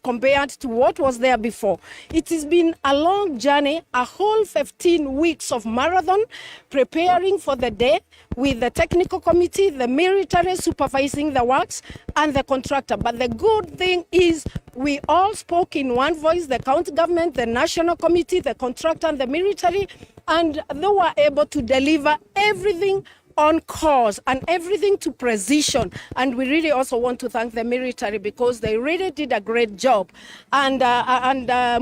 compared to what was there before. It has been a long journey, a whole 15 weeks of marathon preparing for the day with the technical committee, the military supervising the works, and the contractor. But the good thing is we all spoke in one voice, the county government, the national committee, the contractor, and the military, and they were able to deliver everything on course and everything to precision. And we really also want to thank the military because they really did a great job. And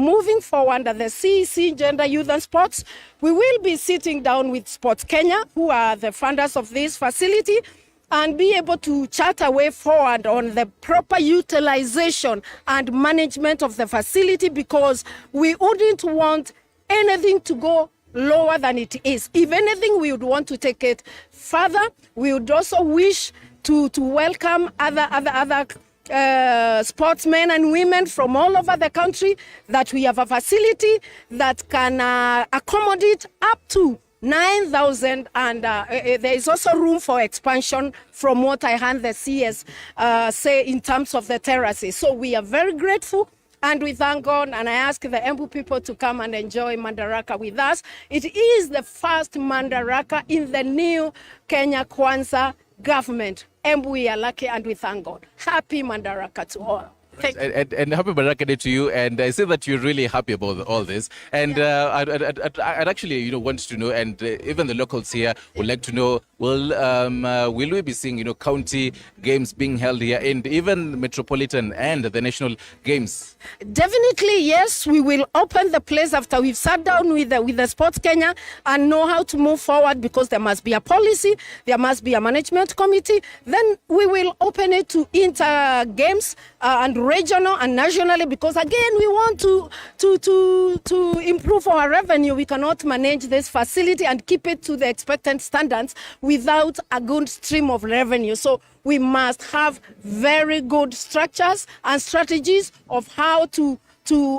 moving forward, the CEC, Gender, Youth and Sports, we will be sitting down with Sports Kenya, who are the funders of this facility, and be able to chart a way forward on the proper utilization and management of the facility, because we wouldn't want anything to go lower than it is. If anything, we would want to take it further. We would also wish to welcome other sportsmen and women from all over the country, that we have a facility that can accommodate up to 9,000, and there is also room for expansion from what I heard the CS say in terms of the terraces. So we are very grateful. And we thank God, and I ask the Embu people to come and enjoy Madaraka with us. It is the first Madaraka in the new Kenya Kwanza government. Embu, we are lucky, and we thank God. Happy Madaraka to all. Right. And happy Madaraka Day to you. And I say that you're really happy about all this. And I'd actually, want to know, and even the locals here would like to know, will we be seeing, county games being held here, and even metropolitan and the national games? Definitely, yes. We will open the place after we've sat down with the Sports Kenya and know how to move forward, because there must be a policy, there must be a management committee. Then we will open it to inter games and regional and nationally, because again we want to improve our revenue. We cannot manage this facility and keep it to the expected standards without a good stream of revenue. So we must have very good structures and strategies of how to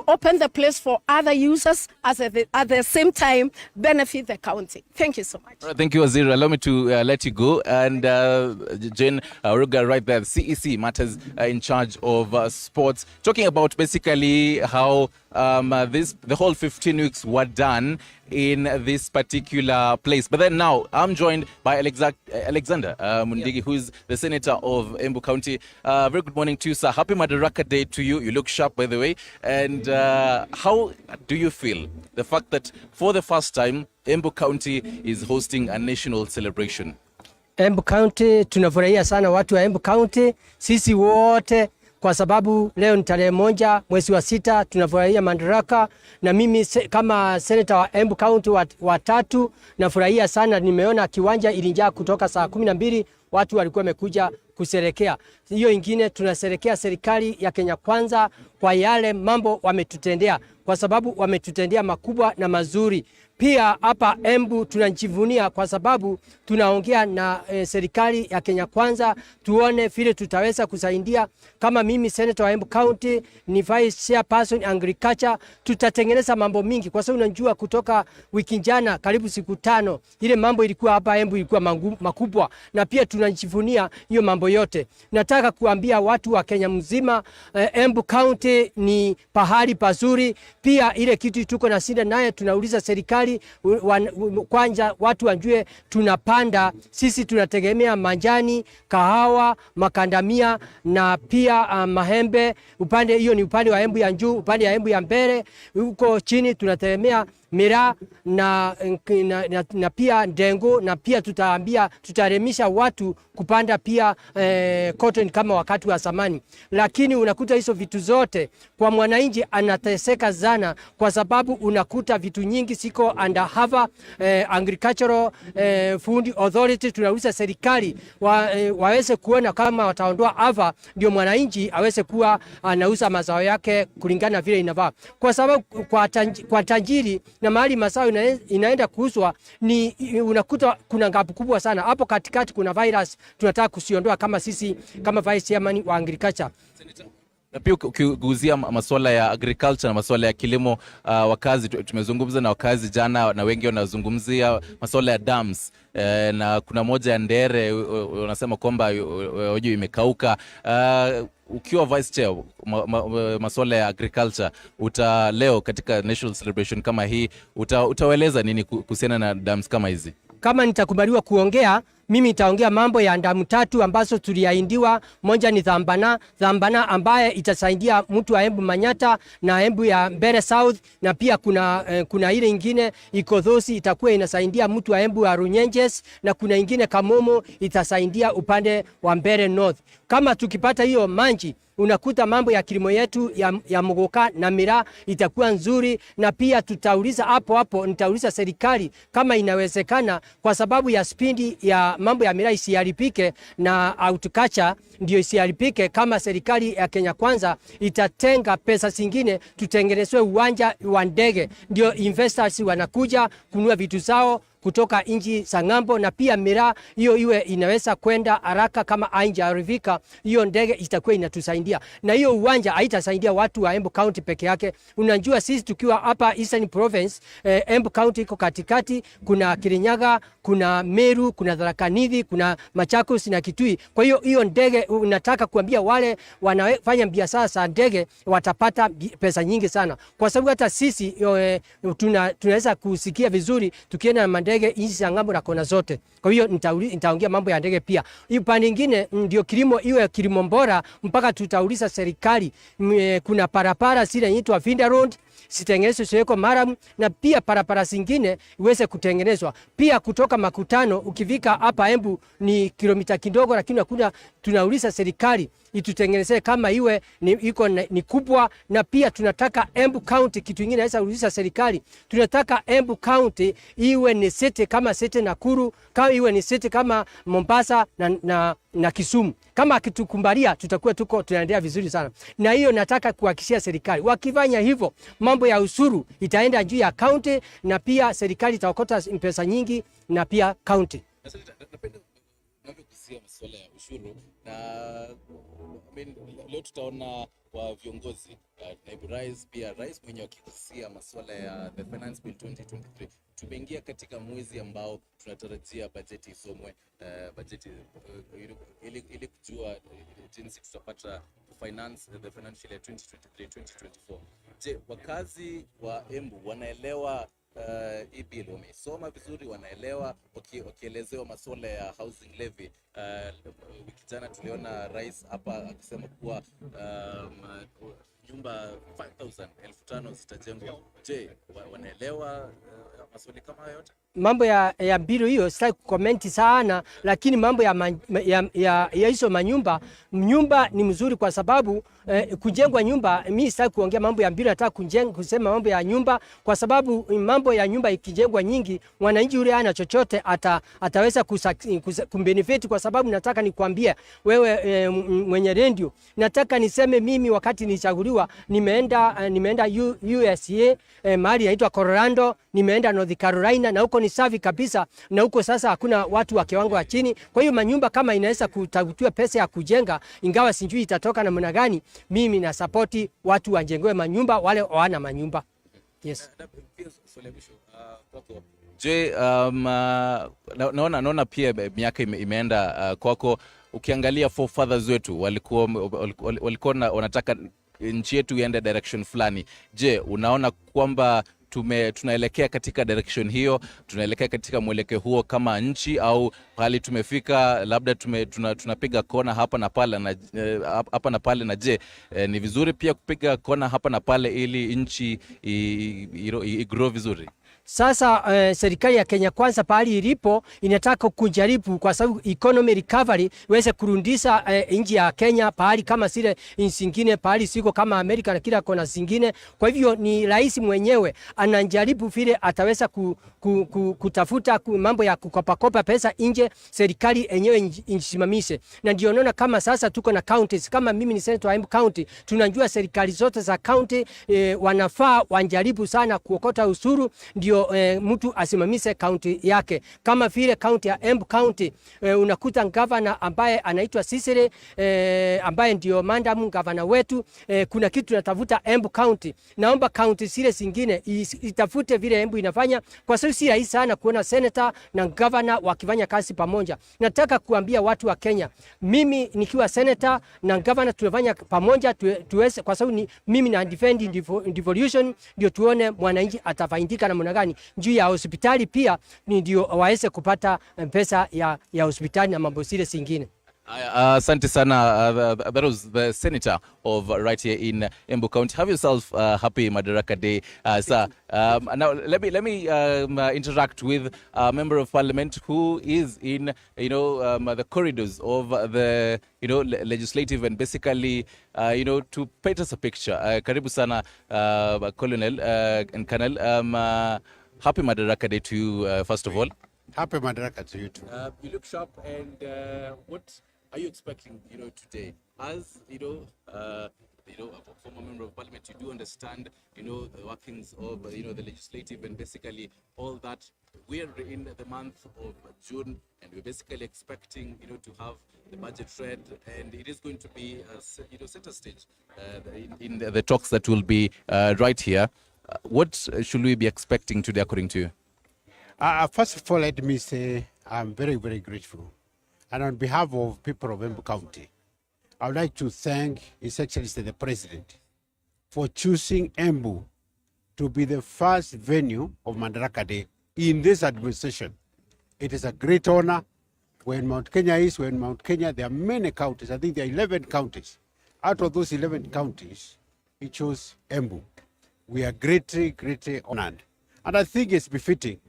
open the place for other users at the same time benefit the county. Thank you so much. Thank you, Waziri. Allow me to let you go. And Jane Ruga right there, CEC Matters in charge of sports, talking about basically how the whole 15 weeks were done in this particular place. But then now I'm joined by Alexander Mundigi, who is the senator of Embu County. Very good morning to you, sir. Happy Madaraka Day to you. You look sharp, by the way. And how do you feel the fact that for the first time Embu County is hosting a national celebration? Embu County tunafurahia sana watu wa Embu County, sisi wote, kwa sababu leo ni tarehe 1 mwezi wa 6, tunafurahia Madaraka, na mimi kama senator wa Embu County wa 3 nafurahia sana. Nimeona kiwanja ilijaa kutoka saa 12, watu walikuwa wamekuja kusherekea. Hiyo ingine tunasherekea serikali ya Kenya Kwanza kwa yale mambo wametutendea, kwa sababu wametutendea makubwa na mazuri. Pia hapa Embu tunajivunia kwa sababu tunaongea na serikali ya Kenya Kwanza, tuone vile tutaweza kusaidia. Kama mimi senator wa Embu County ni vice chairperson agriculture, tutatengeneza mambo mingi, kwa sababu unajua kutoka wiki jana karibu siku 5 ile mambo ilikuwa hapa Embu ilikuwa makubwa, na pia tunajivunia hiyo mambo yote. Nataka kuambia watu wa Kenya mzima, Embu County ni pahali pazuri. Pia ile kitu tuko na shida naye, tunauliza serikali kwanza watu wajue tunapanda, sisi tunategemea majani, kahawa, makandamia na pia mahembe. Upande hiyo ni upande wa Embu ya juu, upande ya Embu ya mbele huko chini tunategemea miraa na pia ndengu, na pia tutaremisha watu kupanda pia cotton kama wakati wa zamani. Lakini unakuta hizo vitu zote kwa mwananchi anateseka sana, kwa sababu unakuta vitu nyingi siko under cover. Agricultural Food Authority tunauliza serikali waweze kuona kama wataondoa ava, ndio mwananchi aweze kuwa anauza mazao yake kulingana vile inafaa, kwa sababu kwa tajiri na mahali mazao inaenda kuuzwa ni unakuta kuna ngapu kubwa sana. Hapo katikati kuna virus tunataka kusiondoa kama sisi kama vice chairman wa agriculture. Na pia ukiguzia masuala ya agriculture na masuala ya kilimo, wakazi tumezungumza na wakazi jana, na wengi wanazungumzia masuala ya dams, na kuna moja ya Ndere wanasema kwamba hoja imekauka. Ukiwa vice chair masuala ya agriculture, leo katika national celebration kama hii utaeleza nini kuhusiana na dams kama hizi? Kama nitakubaliwa kuongea, mimi nitaongea mambo ya damu 3 ambazo tuliahindiwa. Moja ni Dhambana ambaye itasaidia mtu wa Embu Manyata na Embu ya Mbere South, na pia kuna ile ingine Ikodhosi itakuwa inasaidia mtu wa Embu wa Runyenjes, na kuna ingine Kamomo itasaidia upande wa Mbere North. Kama tukipata hiyo manji, unakuta mambo ya kilimo yetu ya Muguka na miraa itakuwa nzuri. Na pia tutauliza hapo nitauliza serikali kama inawezekana, kwa sababu ya spindi ya mambo ya miraa isiharibike na outculture ndio isiharibike, kama serikali ya Kenya Kwanza itatenga pesa zingine tutengenezwe uwanja wa ndege, ndio investors wanakuja kununua vitu zao kutoka nchi za ng'ambo, na pia miraa hiyo iwe inaweza kwenda haraka. Kama haijaharibika, hiyo ndege itakuwa inatusaidia, na hiyo uwanja haitasaidia watu wa Embu County peke yake. Unajua sisi tukiwa hapa Eastern Province, Embu County iko katikati, kuna Kirinyaga, kuna Meru, kuna Tharaka Nithi, kuna Machakos na Kitui. Kwa hiyo ndege, unataka kuambia wale wanafanya biashara za ndege watapata pesa nyingi sana, kwa sababu hata sisi tunaweza kusikia vizuri tukienda na ndege nchi za ng'ambo na kona zote. Kwa hiyo nitaongea mambo ya ndege pia. Upande nyingine ndio kilimo iwe kilimo bora, mpaka tutauliza serikali kuna parapara zile inaitwa Vinda Road sitengenezwe siweko Maram, na pia parapara zingine iweze kutengenezwa. Pia kutoka Makutano ukifika hapa Embu ni kilomita kidogo, lakini tunauliza serikali itutengenezee kama iwe ni kubwa. Na pia tunataka Embu County, kitu kingine naweza kuuliza serikali, tunataka Embu County iwe ni city kama city Nakuru, kama iwe ni city kama Mombasa na Kisumu. Kama akitukumbalia tutakuwa tunaendelea vizuri sana. Na hiyo nataka kuhakikishia serikali, wakifanya hivyo mambo ya usuru itaenda juu ya county, na pia serikali itaokota pesa nyingi, na pia county. Napenda unavyogusia masuala ya ushuru, na leo tutaona wa viongozi naibu rais, pia rais mwenyewe akigusia masuala ya the finance bill 2023. Tumeingia katika mwezi ambao tunatarajia bajeti isomwe, bajeti ili kujua jinsi tutapata finance the financial year 2023-2024. Je, wakazi wa Embu wanaelewa hii bill? Wameisoma vizuri? Wanaelewa wakielezewa masuala ya housing levy? Wiki jana tuliona rais hapa akisema kuwa nyumba 5,000 zitajengwa. Je, wanaelewa maswali kama hayo yote? Mambo ya bill hiyo sitaki kukomenti sana, lakini mambo ya hizo manyumba ni mzuri, kwa sababu kujengwa nyumba, mimi sitaki kuongea mambo ya bill, nataka kusema mambo ya nyumba, kwa sababu mambo ya nyumba ikijengwa nyingi, mwananchi yule ana chochote ataweza kumbenefit. Kwa sababu nataka nikwambie wewe mwenye radio, nataka niseme mimi wakati nilichaguliwa nimeenda USA, mahali inaitwa Colorado, nimeenda North Carolina, na huko ni safi kabisa, na huko sasa hakuna watu wa kiwango wa chini. Kwa hiyo manyumba kama inaweza kutafutiwa pesa ya kujenga, ingawa sijui itatoka namna gani, mimi na support watu wajengewe manyumba wale hawana manyumba. Yes. Je, naona pia miaka imeenda kwako, ukiangalia forefathers wetu walikuwa wanataka nchi yetu iende direction fulani. Je, unaona kwamba tunaelekea katika direction hiyo, tunaelekea katika mwelekeo huo kama nchi, au hali tumefika labda tunapiga kona hapa na pale? Na je, ni vizuri pia kupiga kona hapa na pale ili nchi igrow vizuri? Sasa serikali ya Kenya Kwanza pahali ilipo inataka kujaribu, kwa sababu economy recovery iweze kurudisha nchi ya Kenya pahali kama zile nchi zingine pahali siko kama Amerika na kila kona zingine. Kwa hivyo ni rais mwenyewe anajaribu vile ataweza kutafuta mambo ya kukopa pesa nje, serikali yenyewe injisimamishe. Na ndio unaona kama sasa tuko na counties, kama mimi ni senator wa Embu County, tunajua serikali zote za county wanafaa wanjaribu sana kuokota usuru, ndio ndio mtu asimamishe kaunti yake. Kama vile kaunti ya Embu County unakuta gavana ambaye anaitwa Sisiri ambaye ndio mandamu gavana wetu. Kuna kitu tunatafuta Embu County. Naomba kaunti zile zingine itafute vile Embu inafanya, kwa sababu si rahisi sana kuona senator na gavana wakifanya kazi pamoja. Nataka kuambia watu wa Kenya, mimi nikiwa senator na gavana tunafanya pamoja tuweze, kwa sababu mimi na defend devolution, ndio tuone mwananchi atafaidika namna gani. Juu ya hospitali pia ndio waweze kupata pesa ya hospitali na mambo zile zingine. Asante sana. That was the senator of right here in Embu County. Have yourself happy Madaraka Day, sir. Now let me interact with a member of parliament who is in the corridors of the legislative, and basically to paint us a picture. Karibu sana Colonel and Colonel. Happy Madaraka Day to you, first of all. Happy Madaraka to you too. You look sharp, and what are you expecting, today? As a former member of parliament, you do understand, the workings of, the legislative and basically all that. We're in the month of June, and we're basically expecting, to have the budget read, and it is going to be, center stage in the talks that will be right here. What should we be expecting today, according to you? First of all, let me say I'm very, very grateful. And on behalf of people of Embu County, I would like to thank His Excellency the President for choosing Embu to be the first venue of Madaraka Day in this administration. It is a great honor. When Mount Kenya, there are many counties. I think there are 11 counties. Out of those 11 counties, he chose Embu. We are greatly, greatly honored. And I think it's befitting,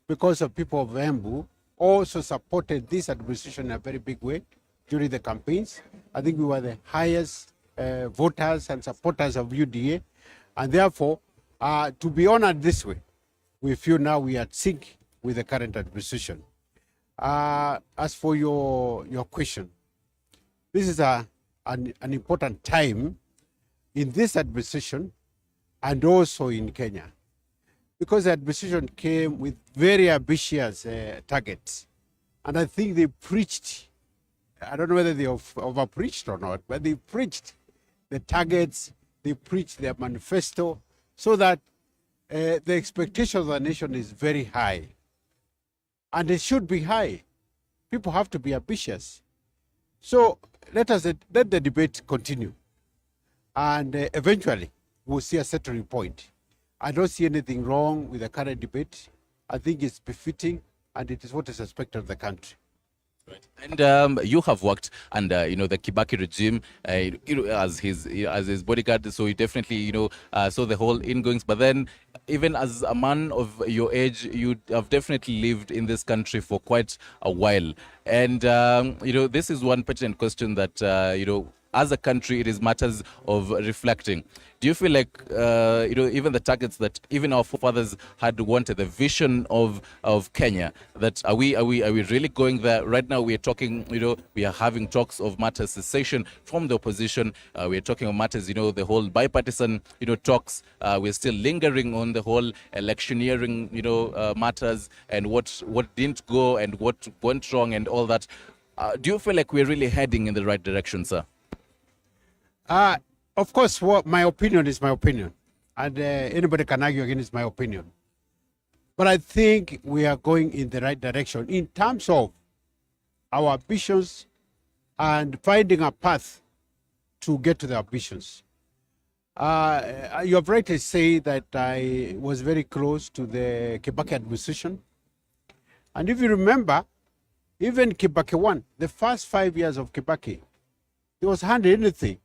because of people of Embu also supported this administration in a very big way during the campaigns. I think we were the highest voters and supporters of UDA, and therefore, to be honored this way, we feel now we are at sync with the current administration. As for your question, this is an important time in this administration and also in Kenya, because the administration came with very ambitious targets. And I think they preached, I don't know whether they over-preached or not, but they preached the targets, they preached their manifesto, so that the expectation of the nation is very high. And it should be high. People have to be ambitious. So let the debate continue. And eventually, we'll see a settling point. I don't see anything wrong with the current debate. I think it's befitting, and it is what is expected of the country. Right. And you have worked under, the Kibaki regime, as his bodyguard. So you definitely, saw the whole ingoings. But then, even as a man of your age, you have definitely lived in this country for quite a while. And this is one pertinent question that as a country, it is matters of reflecting. Do you feel like, even the targets that even our forefathers had wanted, the vision of Kenya, that are we really going there? Right now, we are talking, we are having talks of matters cessation from the opposition. We are talking of matters, the whole bipartisan, talks. We're still lingering on the whole electioneering, matters, and what didn't go and what went wrong and all that. Do you feel like we're really heading in the right direction, sir? Of course, my opinion is my opinion, and anybody can argue against my opinion. But I think we are going in the right direction in terms of our ambitions and finding a path to get to the ambitions. You have rightly said that I was very close to the Kibaki administration. And if you remember, even Kibaki 1, the first 5 years of Kibaki, there was hardly anything.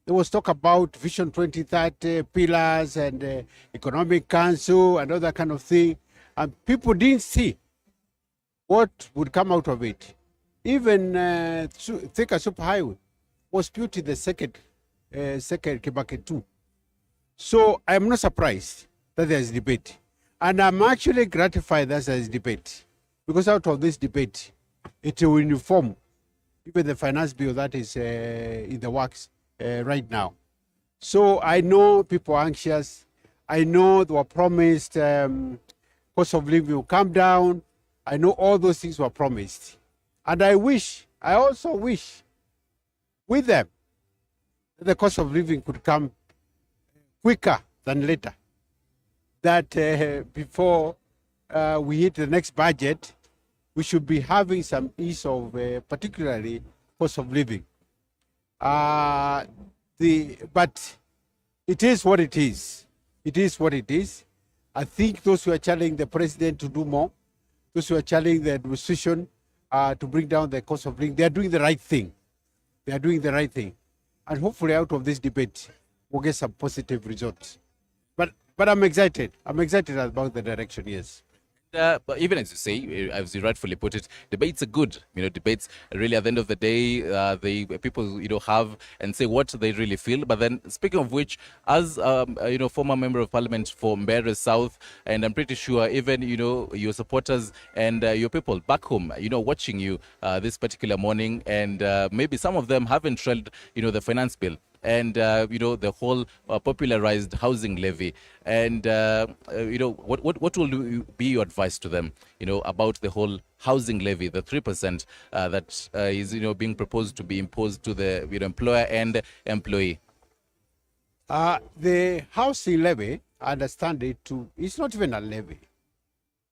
There was talk about Vision 2030, pillars, and economic council, and all that kind of thing. And people didn't see what would come out of it. Even Thika Superhighway was built in the second Kibaki 2. So I'm not surprised that there's debate. And I'm actually gratified that there's debate. Because out of this debate, it will inform even the finance bill that is in the works right now. So I know people are anxious. I know they were promised cost of living will come down. I know all those things were promised. And I also wish with them that the cost of living could come quicker than later. That before we hit the next budget, we should be having some ease of particularly cost of living. But it is what it is. It is what it is. I think those who are challenging the president to do more, those who are challenging the administration to bring down the cost of living, they are doing the right thing. They are doing the right thing. And hopefully out of this debate, we'll get some positive results. But I'm excited. I'm excited about the direction, yes. But even as you say, as you rightfully put it, debates are good. Debates really at the end of the day, the people have and say what they really feel. But then, speaking of which, as former member of parliament for Mbeere South, and I'm pretty sure even your supporters and your people back home, watching you this particular morning, and maybe some of them haven't read the finance bill. And the whole popularized housing levy, and what will be your advice to them about the whole housing levy, the 3% that is being proposed to be imposed to the employer and employee? The housing levy, I understand it's not even a levy.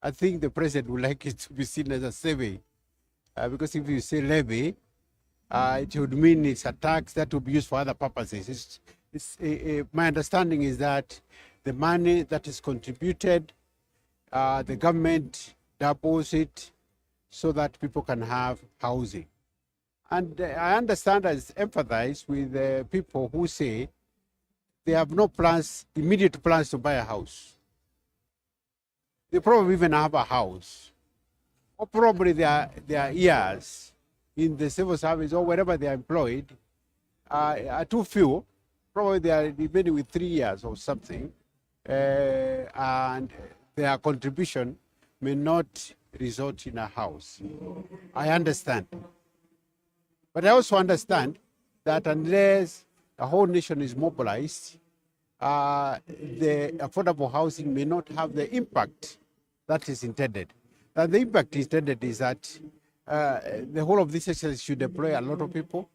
I think the president would like it to be seen as a survey, because if you say levy, it would mean it's a tax that will be used for other purposes. My understanding is that the money that is contributed, the government doubles it so that people can have housing. And I understand, as empathize with people who say they have no plans, immediate plans to buy a house. They probably even have a house, or probably their years in the civil service or wherever they are employed are too few. Probably they are remaining with 3 years or something, and their contribution may not result in a house. I understand. But I also understand that unless the whole nation is mobilized, the affordable housing may not have the impact that is intended. And the impact intended is that the whole of this exercise should employ a lot of people,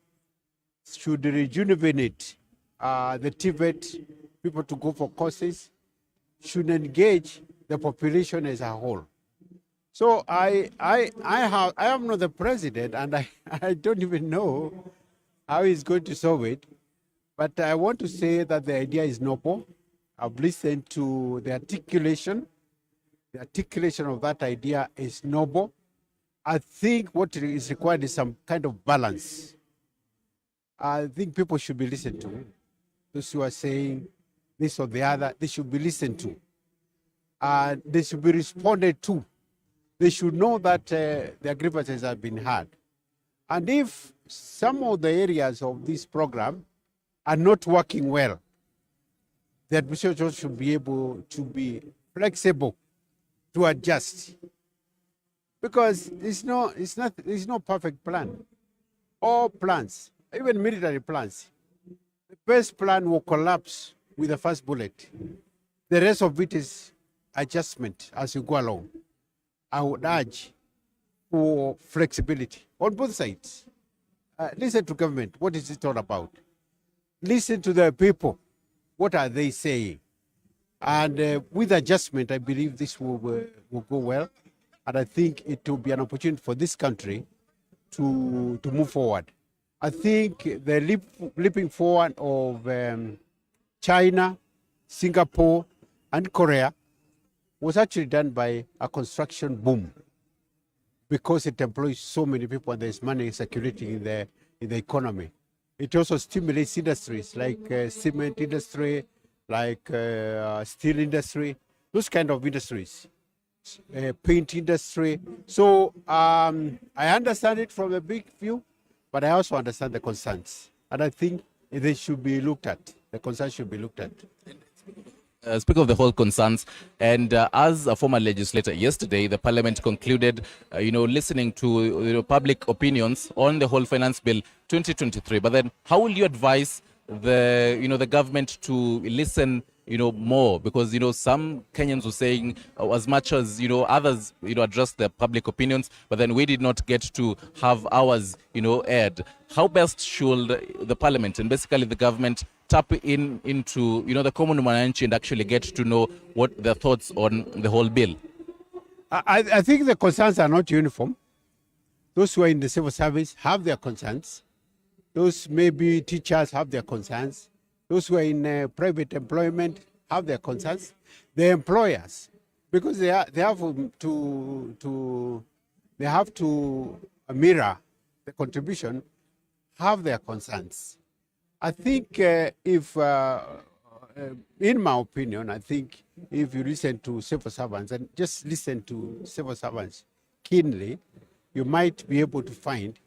should rejuvenate the TVET, people to go for courses, should engage the population as a whole. So I am not the president, and I don't even know how he's going to solve it. But I want to say that the idea is noble. I've listened to the articulation. The articulation of that idea is noble. I think what is required is some kind of balance. I think people should be listened to. Those who are saying this or the other, they should be listened to. They should be responded to. They should know that their grievances have been heard. And if some of the areas of this program are not working well, the administration should be able to be flexible to adjust. Because there's no perfect plan. All plans, even military plans, the best plan will collapse with the first bullet. The rest of it is adjustment as you go along. I would urge for flexibility on both sides. Listen to government. What is it all about? Listen to the people. What are they saying? And with adjustment, I believe this will go well. And I think it will be an opportunity for this country to move forward. I think the leaping forward of China, Singapore, and Korea was actually done by a construction boom, because it employs so many people and there's money circulating in the economy. It also stimulates industries like cement industry, like steel industry, those kind of industries, paint industry. So I understand it from a big view, but I also understand the concerns. And I think they should be looked at. The concerns should be looked at. Speak of the whole concerns, and as a former legislator, yesterday the parliament concluded, listening to public opinions on the whole finance bill 2023. But then, how will you advise the government to listen, more, because some Kenyans were saying as much as others addressed their public opinions, but then we did not get to have ours aired. How best should the parliament and basically the government tap into the common mwananchi and actually get to know what their thoughts on the whole bill? I think the concerns are not uniform. Those who are in the civil service have their concerns. Those maybe teachers have their concerns. Those who are in private employment have their concerns. The employers, because they have to mirror the contribution, have their concerns. I think if, in my opinion, I think if you listen to civil servants and just listen to civil servants keenly, you might be able to find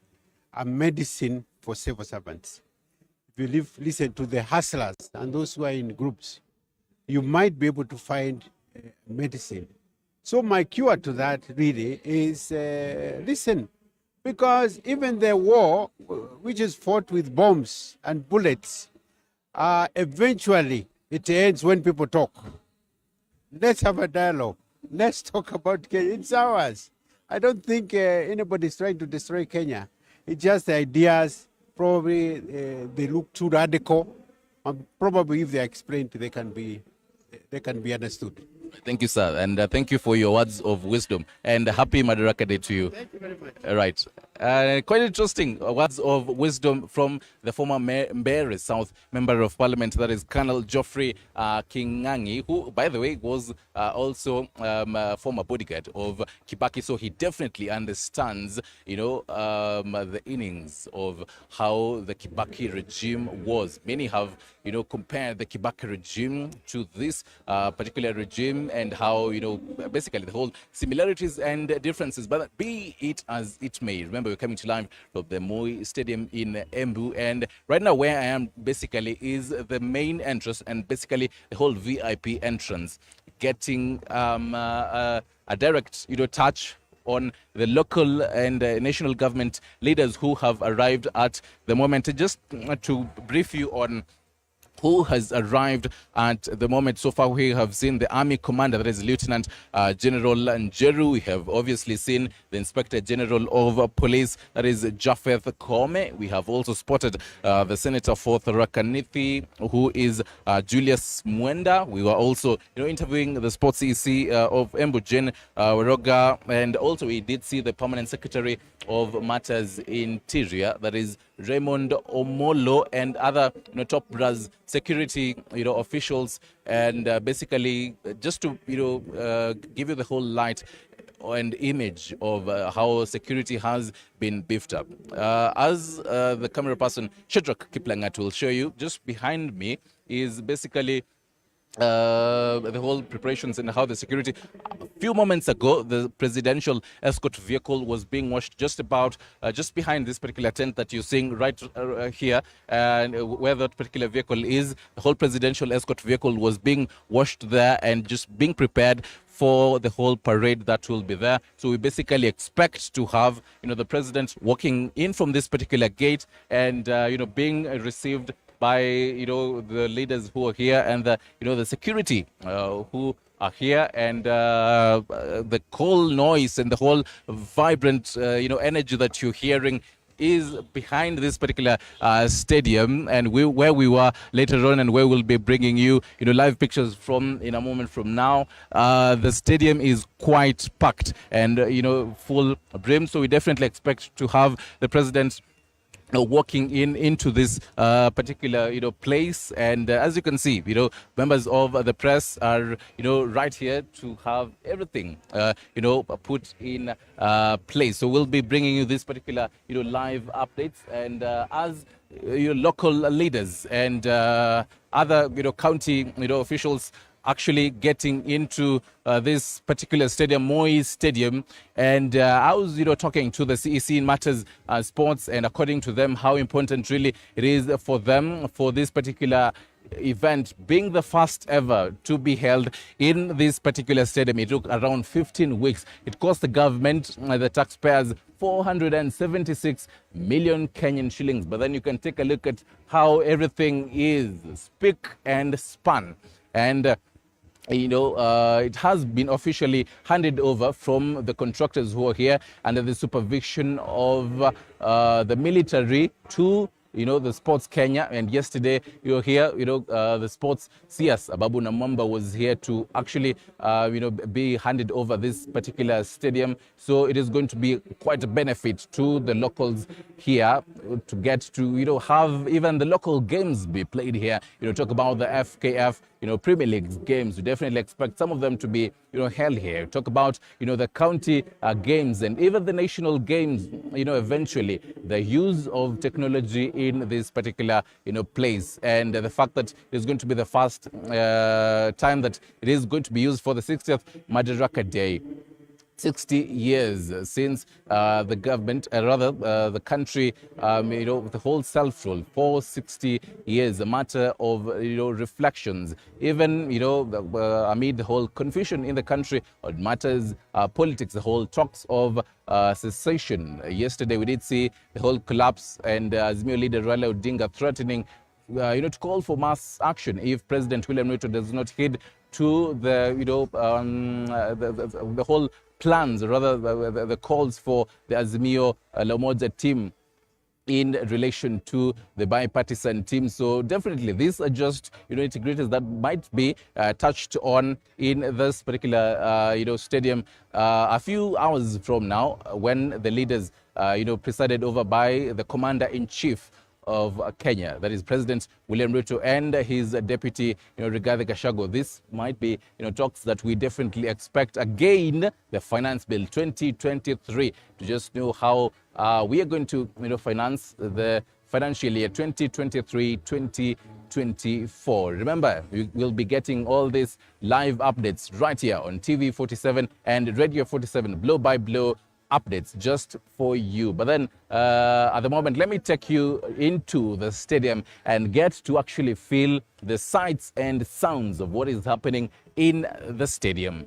a medicine for civil servants. If you listen to the hustlers and those who are in groups, you might be able to find medicine. So my cure to that really is listen, because even the war, which is fought with bombs and bullets, eventually it ends when people talk. Let's have a dialogue. Let's talk about Kenya. It's ours. I don't think anybody's trying to destroy Kenya. It's just the ideas. Probably they look too radical. Probably if they're explained, they can be understood. Thank you, sir, and thank you for your words of wisdom, and happy Madaraka Day to you. Thank you very much. Right. Quite interesting words of wisdom from the former Mbeere South Member of Parliament, that is Colonel Geoffrey Kingangi, who, by the way, was also a former bodyguard of Kibaki, so he definitely understands, the innings of how the Kibaki regime was. Many have, compared the Kibaki regime to this particular regime, and how, basically the whole similarities and differences. But be it as it may, remember we're coming to live from the Moi Stadium in Embu, and right now where I am basically is the main entrance and basically the whole VIP entrance, getting a direct touch on the local and national government leaders who have arrived at the moment. Just to brief you on who has arrived at the moment. So far, we have seen the Army Commander, that is Lieutenant General Njeru. We have obviously seen the Inspector General of Police, that is Japheth Kome. We have also spotted the Senator for Tharaka Nithi, who is Julius Mwenda. We were also interviewing the Sports EC of Embu, Jen Waroga, and also we did see the Permanent Secretary of Matters Interior, that is Raymond Omolo, and other top brass security officials, and basically just to give you the whole light and image of how security has been beefed up. As the camera person Shadrach Kiplangat will show you, just behind me is basically the whole preparations and how the security. A few moments ago, the presidential escort vehicle was being washed just behind this particular tent that you're seeing right here, and where that particular vehicle is. The whole presidential escort vehicle was being washed there and just being prepared for the whole parade that will be there. So we basically expect to have the president walking in from this particular gate and being received by the leaders who are here, and the security who are here, and the cool noise and the whole vibrant energy that you're hearing is behind this particular stadium, and where we were later on, and where we'll be bringing you live pictures from in a moment from now. The stadium is quite packed and full brim, so we definitely expect to have the president walking into this particular place, and as you can see, members of the press are right here to have everything put in place. So we'll be bringing you this particular live updates, and as local leaders and other county officials actually getting into this particular stadium, Moi Stadium. And I was, talking to the CEC in Matters Sports, and according to them, how important really it is for them for this particular event being the first ever to be held in this particular stadium. It took around 15 weeks. It cost the government, the taxpayers, 476 million Kenyan shillings. But then you can take a look at how everything is spick and span And it has been officially handed over from the contractors who are here under the supervision of the military to the Sports Kenya. And yesterday, here, the Sports CS, Ababu Namwamba, was here to actually, be handed over this particular stadium. So it is going to be quite a benefit to the locals here to get to, have even the local games be played here. Talk about the FKF, Premier League games. We definitely expect some of them to be, held here. Talk about, the county games and even the national games, eventually. The use of technology in this particular, place, and the fact that it is going to be the first time that it is going to be used for the 60th Madaraka Day. 60 years since the government, the country, the whole self-rule for 60 years, a matter of, reflections, even, amid the whole confusion in the country on matters, politics, the whole talks of secession. Yesterday, we did see the whole collapse and Azimio leader Raila Odinga threatening to call for mass action if President William Ruto does not heed to the, the whole plans, rather the calls for the Azimio La Umoja team in relation to the bipartisan team. So definitely these are just integrators that might be touched on in this particular stadium a few hours from now, when the leaders presided over by the commander-in-chief of Kenya, that is President William Ruto, and his deputy, Rigathi Gachagua. This might be, talks that we definitely expect. Again, the Finance Bill 2023, to just know how we are going to, finance the financial year 2023-2024. Remember, we will be getting all these live updates right here on TV 47 and Radio 47, blow by blow updates just for you. But then at the moment, let me take you into the stadium and get to actually feel the sights and sounds of what is happening in the stadium.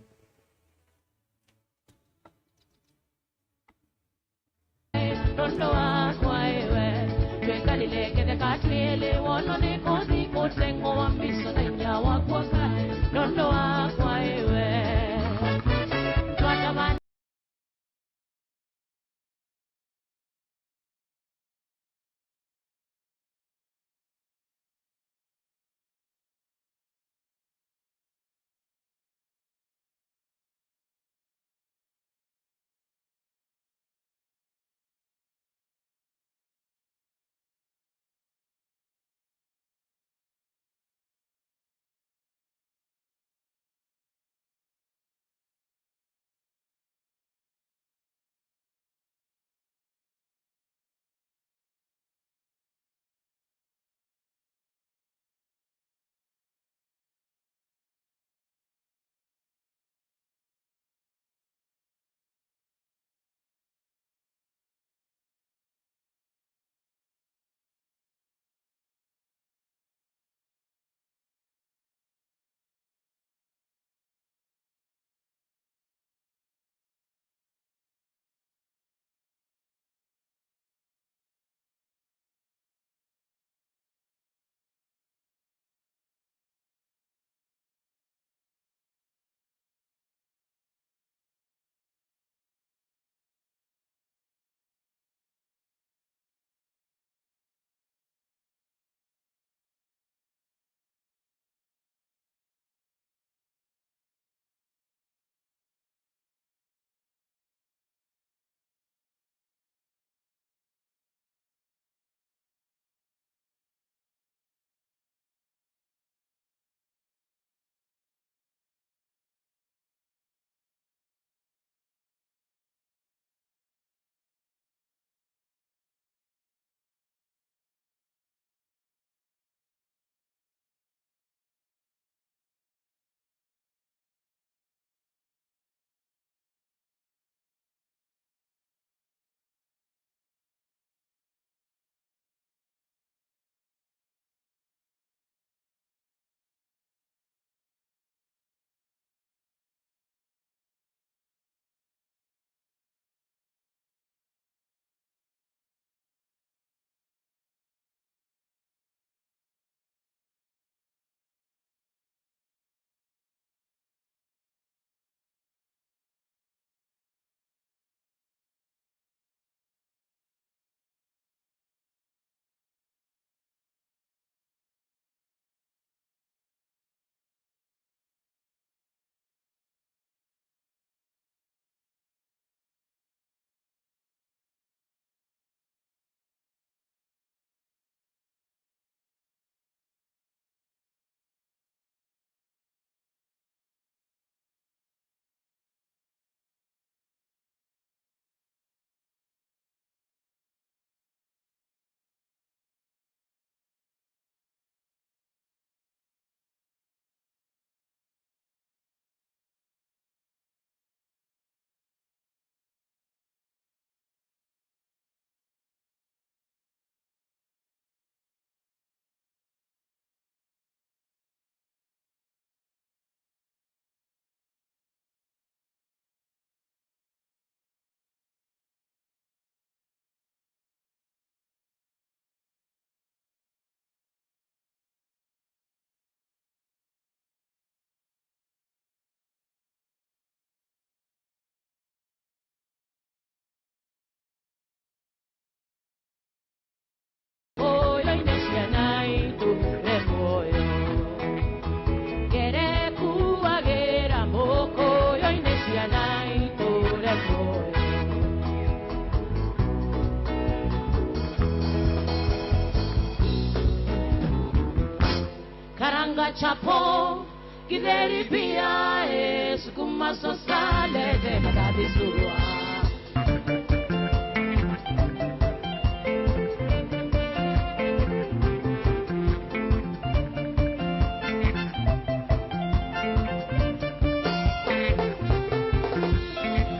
chapo Gideri pia sukuma sosale de madadi surua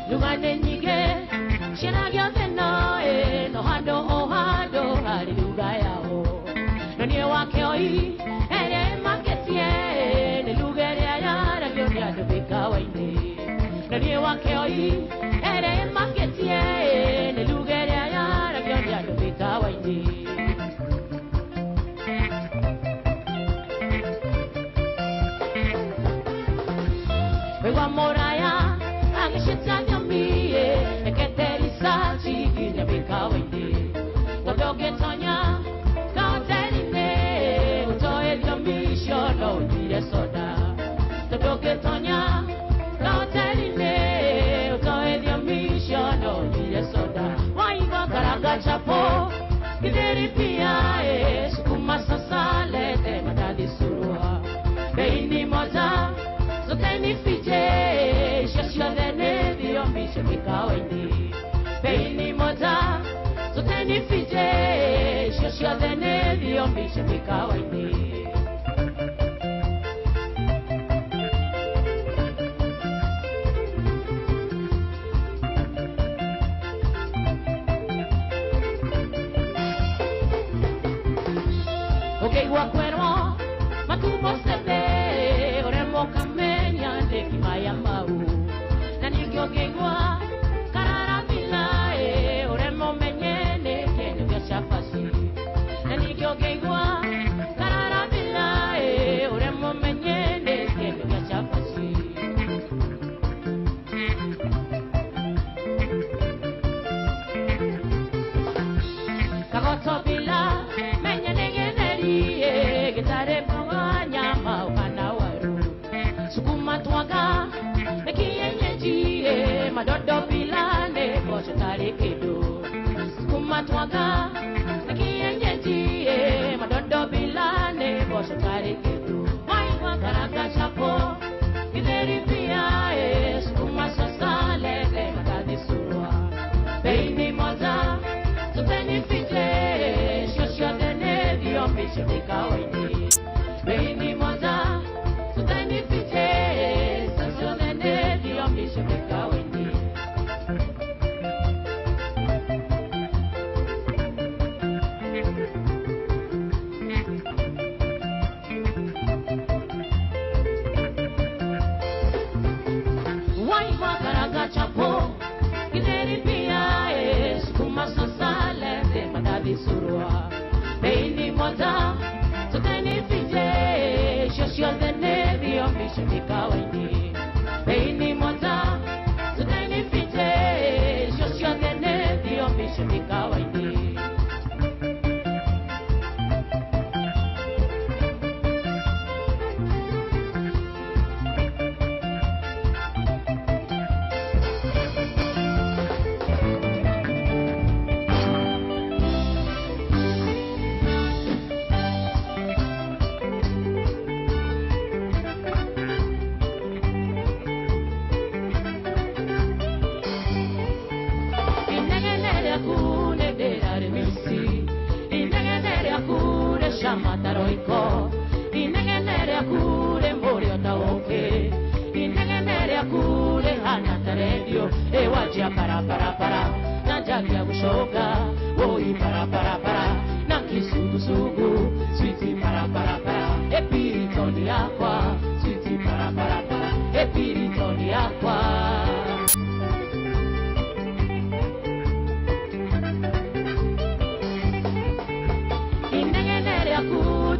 Lugane nyige Shiragya tena no hado ohado hallelujah yao Nani wake oi ere maketie ne lugere ayara gyonya de bikawainde Nani wake oi ere maketie ne lugere ayara gyonya de bikawainde Bewa moraya Agishitanya miye Eketeri sachi Ginya bikawainde Wadoge tonya Kauteri ne Utoe jamisho No dire soda Wadoge tonya Kauteri ne Utoe jamisho No dire soda Waiwa karaga chapo Gideri pia Sukuma sasale Te madadi surua Beini moja Sokeni fije Shashia dene Dio mishe bikawaindi Beini moja Sokeni fije Shashia dene Dio mishe bikawaindi Okay, wakwero Matubo sebe Oremo kamenya Deki mayamau Nani gyogegwa Karara bilae Oremo menyene Kene vya shafasi Nani gyogegwa Karara bilae Oremo menyene Kene vya shafasi Kagoto bila Menyene generi Gitare pawa nyama Ukana waru Sukuma tuaga Mekienyeji Madodo bilane Kosho tari kedo Sukuma tuaga Mekienyeji Madodo bilane Kosho tari kedo Waiwa karaka chapo Gideri pia Sukuma sasale De madadi surua Beini moja Suteni fite Shosho dene Dio mishe bikawaini Beini moja Suteni fite Shosho dene Dio mishe bikawaini Waiwa karaga chapo Gideri pia Sukuma sasale De madadi surua Beini moja Suteni fite Shosho dene Dio mishe bikawaini Beini moja Suteni fite Shosho dene Dio mishe bikawaini Inengenere kune derare misi Inengenere kune shamataroiko Inengenere kune mbori otaoke Inengenere kune hanataredio Ewajia para para para Najagia kushoga Woi para para para Nakisugu sugu Sweetie para para para Epiritoni aqua Sweetie para para para Epiritoni aqua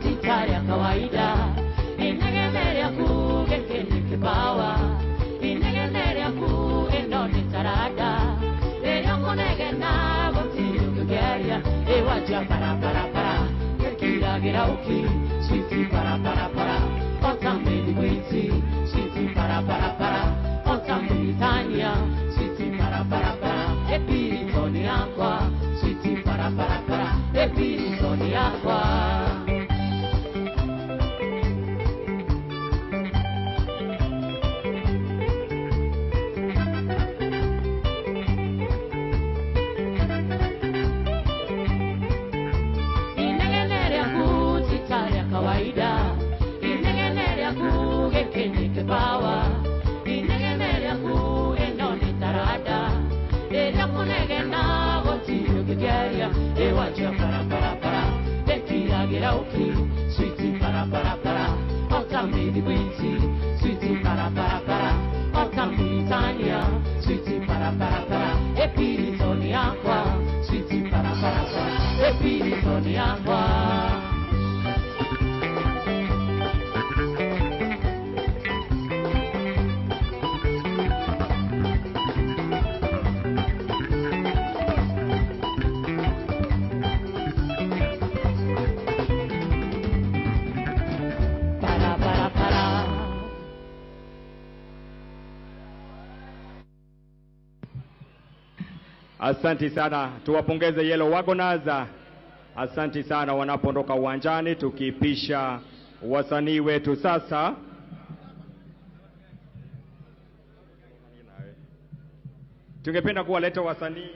Titari ya kawaida Inengenere ya kugekeni kibawa Inengenere ya kuendoni tarada Eyo konegena Gotiru kugeria Ewajia para para para Kekira gerauki Sweetie para para para Otameli witi Sweetie para para para Otameli tanya Sweetie para para para Epiritoni aqua Sweetie para para para Epiritoni aqua Asante sana. Tuwapongeze Yellow Wagoners. Asante sana wanapoondoka uwanjani, tukipisha wasanii wetu sasa. Tungependa kuwaleta wasanii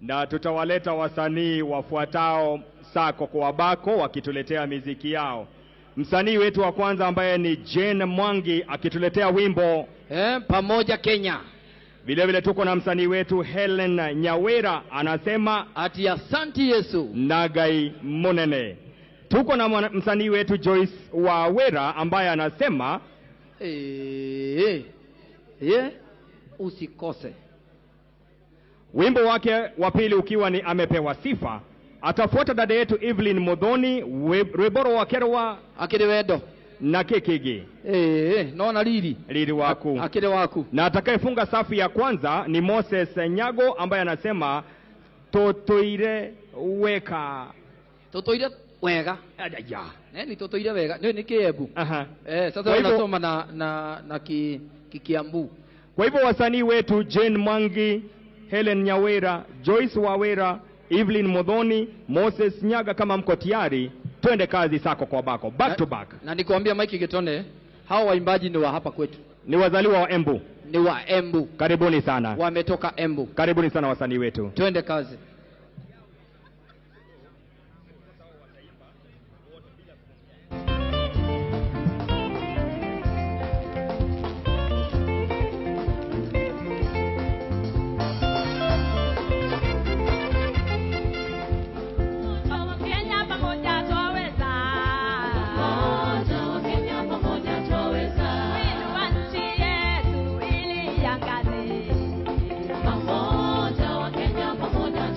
na tutawaleta wasanii wafuatao sako kwa bako wakituletea miziki yao. Msanii wetu wa kwanza ambaye ni Jane Mwangi akituletea wimbo Pamoja Kenya. Vile vile tuko na msanii wetu Helen Nyawera anasema ati asante Yesu Nagai Munene. Tuko na msanii wetu Joyce Wawera ambaye anasema usikose. Wimbo wake wa pili ukiwa ni Amepewa Sifa. Atafuata dada yetu Evelyn Modhoni, Reboro wa Kerwa Akide wedo na Kekege. Naona lili waku. Akide waku. Na atakayefunga safu ya kwanza ni Moses Nyago ambaye anasema Totoire weka. Totoire wega. Ni Totoire wega. Ni Kiebu. Sasa wanasoma na Kiambu. Kwa hivyo wasanii wetu Jane Mwangi, Helen Nyawera, Joyce Wawera, Evelyn Modhoni, Moses Nyaga, kama mko tayari, twende kazi sako kwa bako. Back to back. Na nikwambia Mike Getone, hao waimbaji ni wa hapa kwetu. Ni wazaliwa wa Embu. Ni wa Embu. Karibuni sana. Wametoka Embu. Karibuni sana wasanii wetu. Twende kazi. Pamoja wa Kenya, pamoja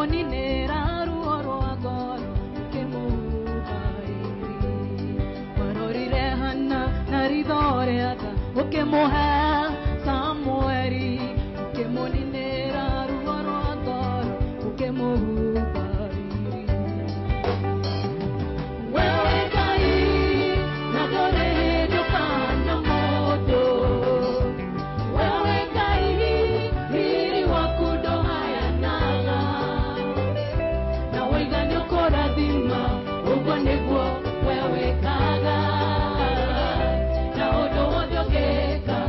ukemoninera ruo rwa ngoro ukemuhubairi warorire Hana na ritho rĩaka ukemuhe Samueli ukemoninera ruo rwa ngoro ukemuhubairi wewe Ngai na ndũrĩhĩtũkana mũndũ wewe Ngai riri waku ndũhayanaga na waiga nĩũkũrathima ũguo nĩguo we wĩkaga na ũndũ wothe ũngĩka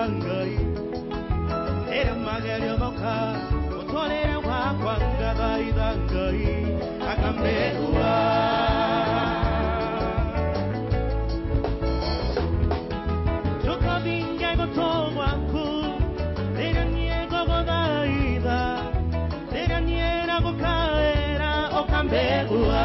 idangai era magario moka utolera wa kwanga idangai akambegwa Chokavinga gotogwa ku era niego godaida era niera gokaera okambegwa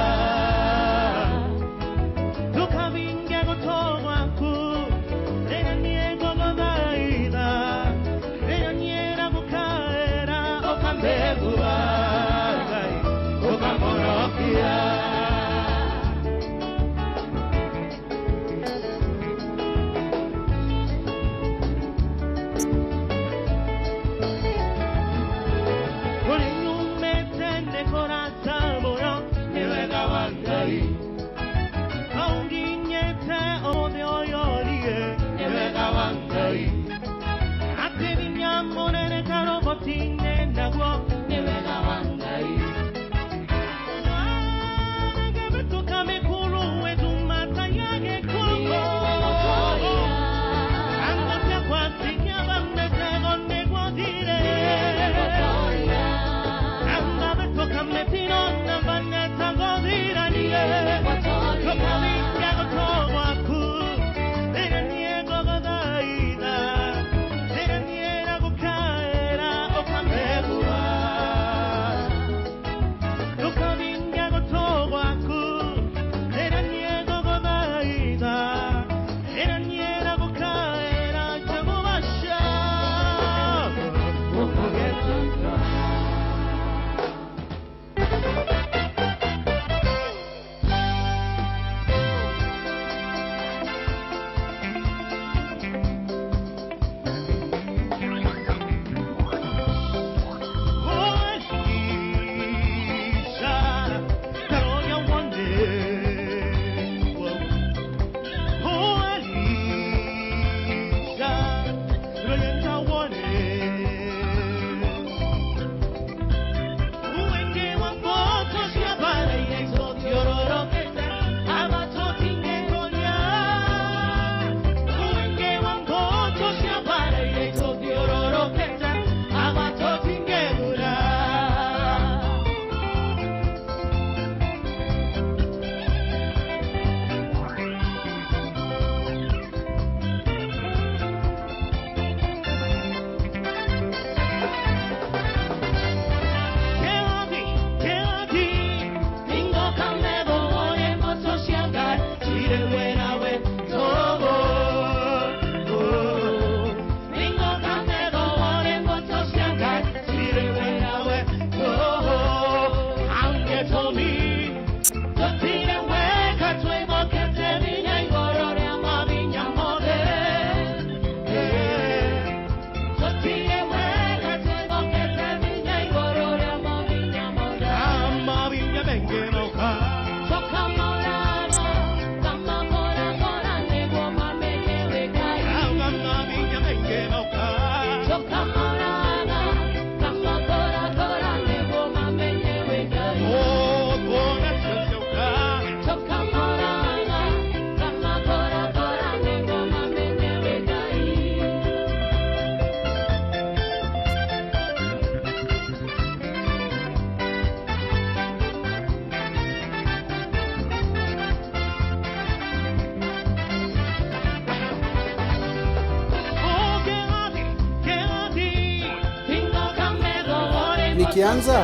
Nikianza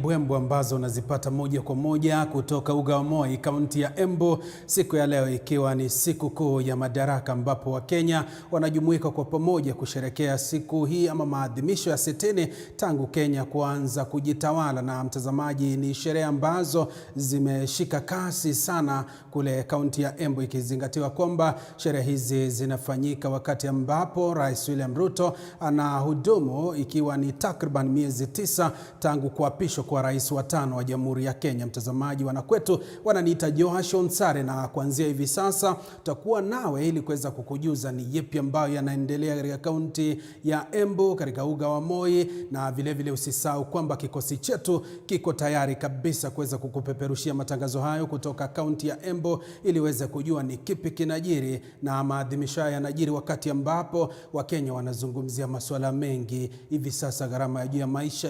mbwembwe ambazo unazipata moja kwa moja kutoka uga wa Moi, kaunti ya Embu, siku ya leo ikiwa ni siku kuu ya Madaraka, ambapo Wakenya wanajumuika kwa pamoja kusherekea siku hii ama maadhimisho ya 60 tangu Kenya kuanza kujitawala. Na mtazamaji, ni sherehe ambazo zimeshika kasi sana kule kaunti ya Embu, ikizingatiwa kwamba sherehe hizi zinafanyika wakati ambapo Rais William Ruto anahudumu, ikiwa ni takriban miezi 9 tangu kuapishwa kwa rais wa 5 wa Jamhuri ya Kenya. Mtazamaji, wanakwetu wananiita Joash Onsare, na kuanzia hivi sasa tutakuwa nawe ili kuweza kukujuza ni yepi ambayo yanaendelea katika kaunti ya Embu, katika uga wa Moi, na vile vile usisahau kwamba kikosi chetu kiko tayari kabisa kuweza kukupeperushia matangazo hayo kutoka kaunti ya Embu ili uweze kujua ni kipi kinajiri. Na maadhimisho haya yanajiri wakati ambapo Wakenya wanazungumzia masuala mengi. Hivi sasa gharama ya juu ya maisha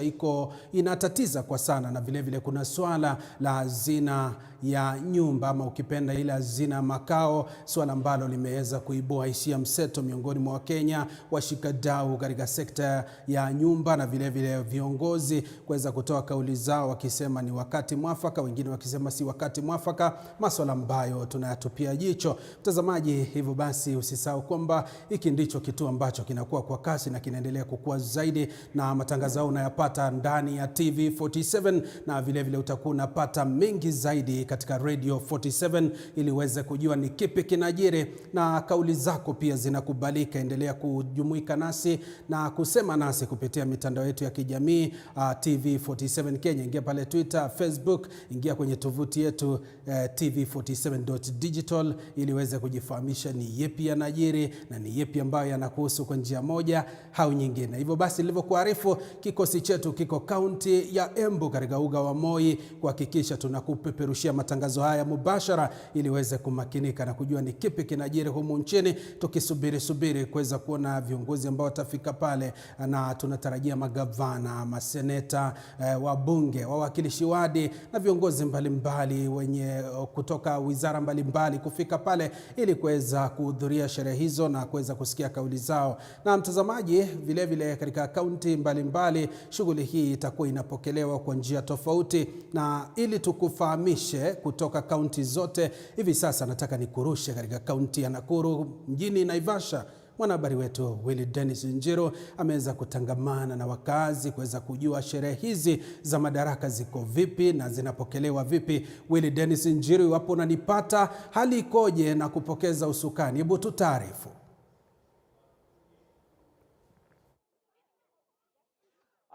inatatiza kwa sana, na vile vile kuna swala la hazina ya nyumba ama ukipenda ile hazina makao, swala ambalo limeweza kuibua hisia mseto miongoni mwa Wakenya, washikadau katika sekta ya nyumba, na vile vile viongozi kuweza kutoa kauli zao wakisema ni wakati mwafaka, wengine wakisema si wakati mwafaka, masuala ambayo tunayatupia jicho. Mtazamaji, hivyo basi usisahau kwamba hiki ndicho kitu ambacho kinakuwa kwa kasi na kinaendelea kukua zaidi, na matangazo unayapata ndani ya TV 47, na vile vile utakuwa unapata mengi zaidi katika Radio 47 ili uweze kujua ni kipi kinajiri, na kauli zako pia zinakubalika. Endelea kujumuika nasi na kusema nasi kupitia mitandao yetu ya kijamii TV 47 Kenya. Ingia pale Twitter, Facebook, ingia kwenye tovuti yetu tv47.digital ili uweze kujifahamisha ni yepi yanajiri na ni yepi ambayo yanakuhusu kwa njia moja au nyingine. Hivyo basi, nilivyokuarifu, kikosi chetu kiko kaunti ya Embu katika uga wa Moi kuhakikisha tunakupeperushia matangazo haya mubashara ili uweze kumakinika na kujua ni kipi kinajiri humu nchini, tukisubiri kuweza kuona viongozi ambao watafika pale, na tunatarajia magavana, maseneta, wabunge, wawakilishi wadi na viongozi mbalimbali wenye kutoka wizara mbalimbali kufika pale ili kuweza kuhudhuria sherehe hizo na kuweza kusikia kauli zao. Na mtazamaji, vile vile katika kaunti mbalimbali shughuli hii itakuwa inapokelewa kwa njia tofauti, na ili tukufahamishe kutoka kaunti zote, hivi sasa nataka nikurushe katika kaunti ya Nakuru mjini Naivasha. Mwanahabari wetu Willy Dennis Njiru ameweza kutangamana na wakazi kuweza kujua sherehe hizi za Madaraka ziko vipi na zinapokelewa vipi. Willy Dennis Njiru, wapo unanipata, hali ikoje na kupokeza usukani? Hebu tutaarifu.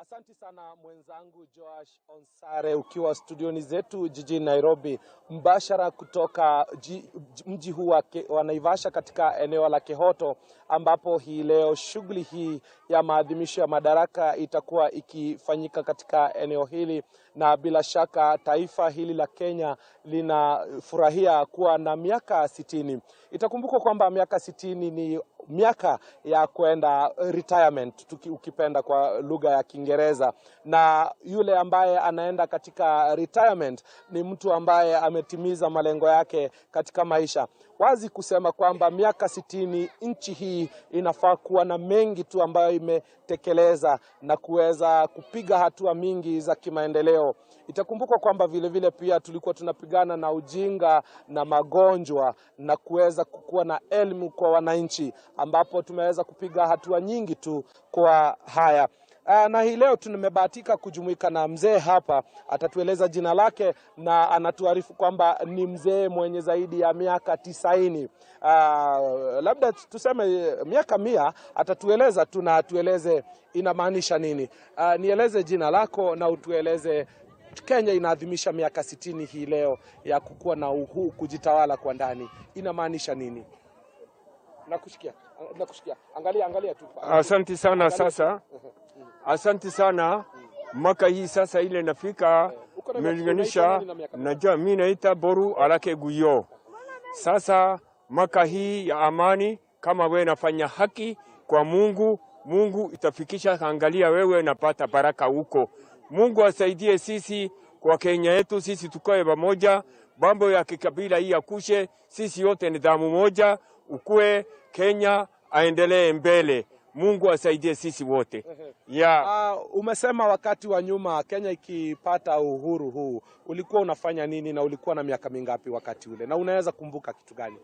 Asante sana mwenzangu Joash Onsare, ukiwa studioni zetu jijini Nairobi, mbashara kutoka mji huu wa Naivasha katika eneo la Kehoto, ambapo hii leo shughuli hii ya maadhimisho ya Madaraka itakuwa ikifanyika katika eneo hili. Na bila shaka taifa hili la Kenya linafurahia kuwa na miaka 60. Itakumbukwa kwamba miaka 60 ni miaka ya kwenda retirement, ukipenda kwa lugha ya Kiingereza, na yule ambaye anaenda katika retirement ni mtu ambaye ametimiza malengo yake katika maisha. Wazi kusema kwamba miaka 60 nchi hii inafaa kuwa na mengi tu ambayo imetekeleza na kuweza kupiga hatua mingi za kimaendeleo. Itakumbukwa kwamba vile vile pia tulikuwa tunapigana na ujinga na magonjwa na kuweza kukuwa na elimu kwa wananchi, ambapo tumeweza kupiga hatua nyingi tu kwa haya. Na hii leo tumebahatika kujumuika na mzee hapa, atatueleza jina lake na anatuarifu kwamba ni mzee mwenye zaidi ya miaka 90. Labda tuseme miaka 100, atatueleza atueleze inamaanisha nini. Nieleze jina lako na utueleze Kenya inaadhimisha miaka 60 hii leo ya kukuwa na uhuru, kujitawala kwa ndani, inamaanisha nini? Nakusikia. Angalia tu. Asante sana sasa. Asante sana. Mwaka hii sasa ile nafika mmelinganisha, najua mimi naita Boru Alake Guyo. Sasa mwaka hii ya amani, kama wewe nafanya haki kwa Mungu itafikisha. Angalia wewe napata baraka huko. Mungu asaidie sisi kwa Kenya yetu, sisi tukae pamoja, mambo ya kikabila hii akushe, sisi yote ni damu moja, ukue Kenya aendelee mbele. Mungu asaidie sisi wote. Umesema wakati wa nyuma Kenya ikipata uhuru huu ulikuwa unafanya nini na ulikuwa na miaka mingapi wakati ule, na unaweza kumbuka kitu gani?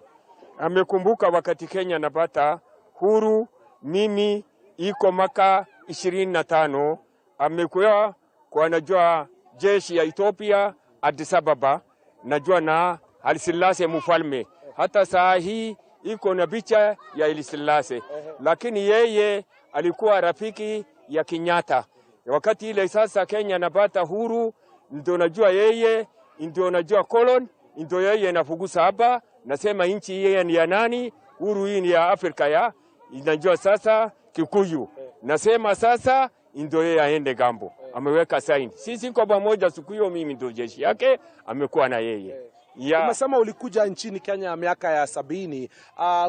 Amekumbuka wakati Kenya napata huru, mimi iko maka 25 amekuwa kwa najua jeshi ya Ethiopia Addis Ababa, najua na Haile Selassie mfalme. Hata saa hii iko na picha ya Haile Selassie, lakini yeye alikuwa rafiki ya Kenyatta. Wakati ile sasa Kenya napata huru, ndio najua yeye, ndio najua kolon, ndio yeye nafugusa hapa, nasema nchi yeye ni ya nani, huru hii ni ya Afrika ya, najua sasa Kikuyu. Nasema sasa ndio yeye aende gambo. Ameweka saini. Sisi kwa pamoja siku hiyo mimi ndio jeshi yake, amekuwa na yeye. Umesema ulikuja nchini Kenya miaka ya 70.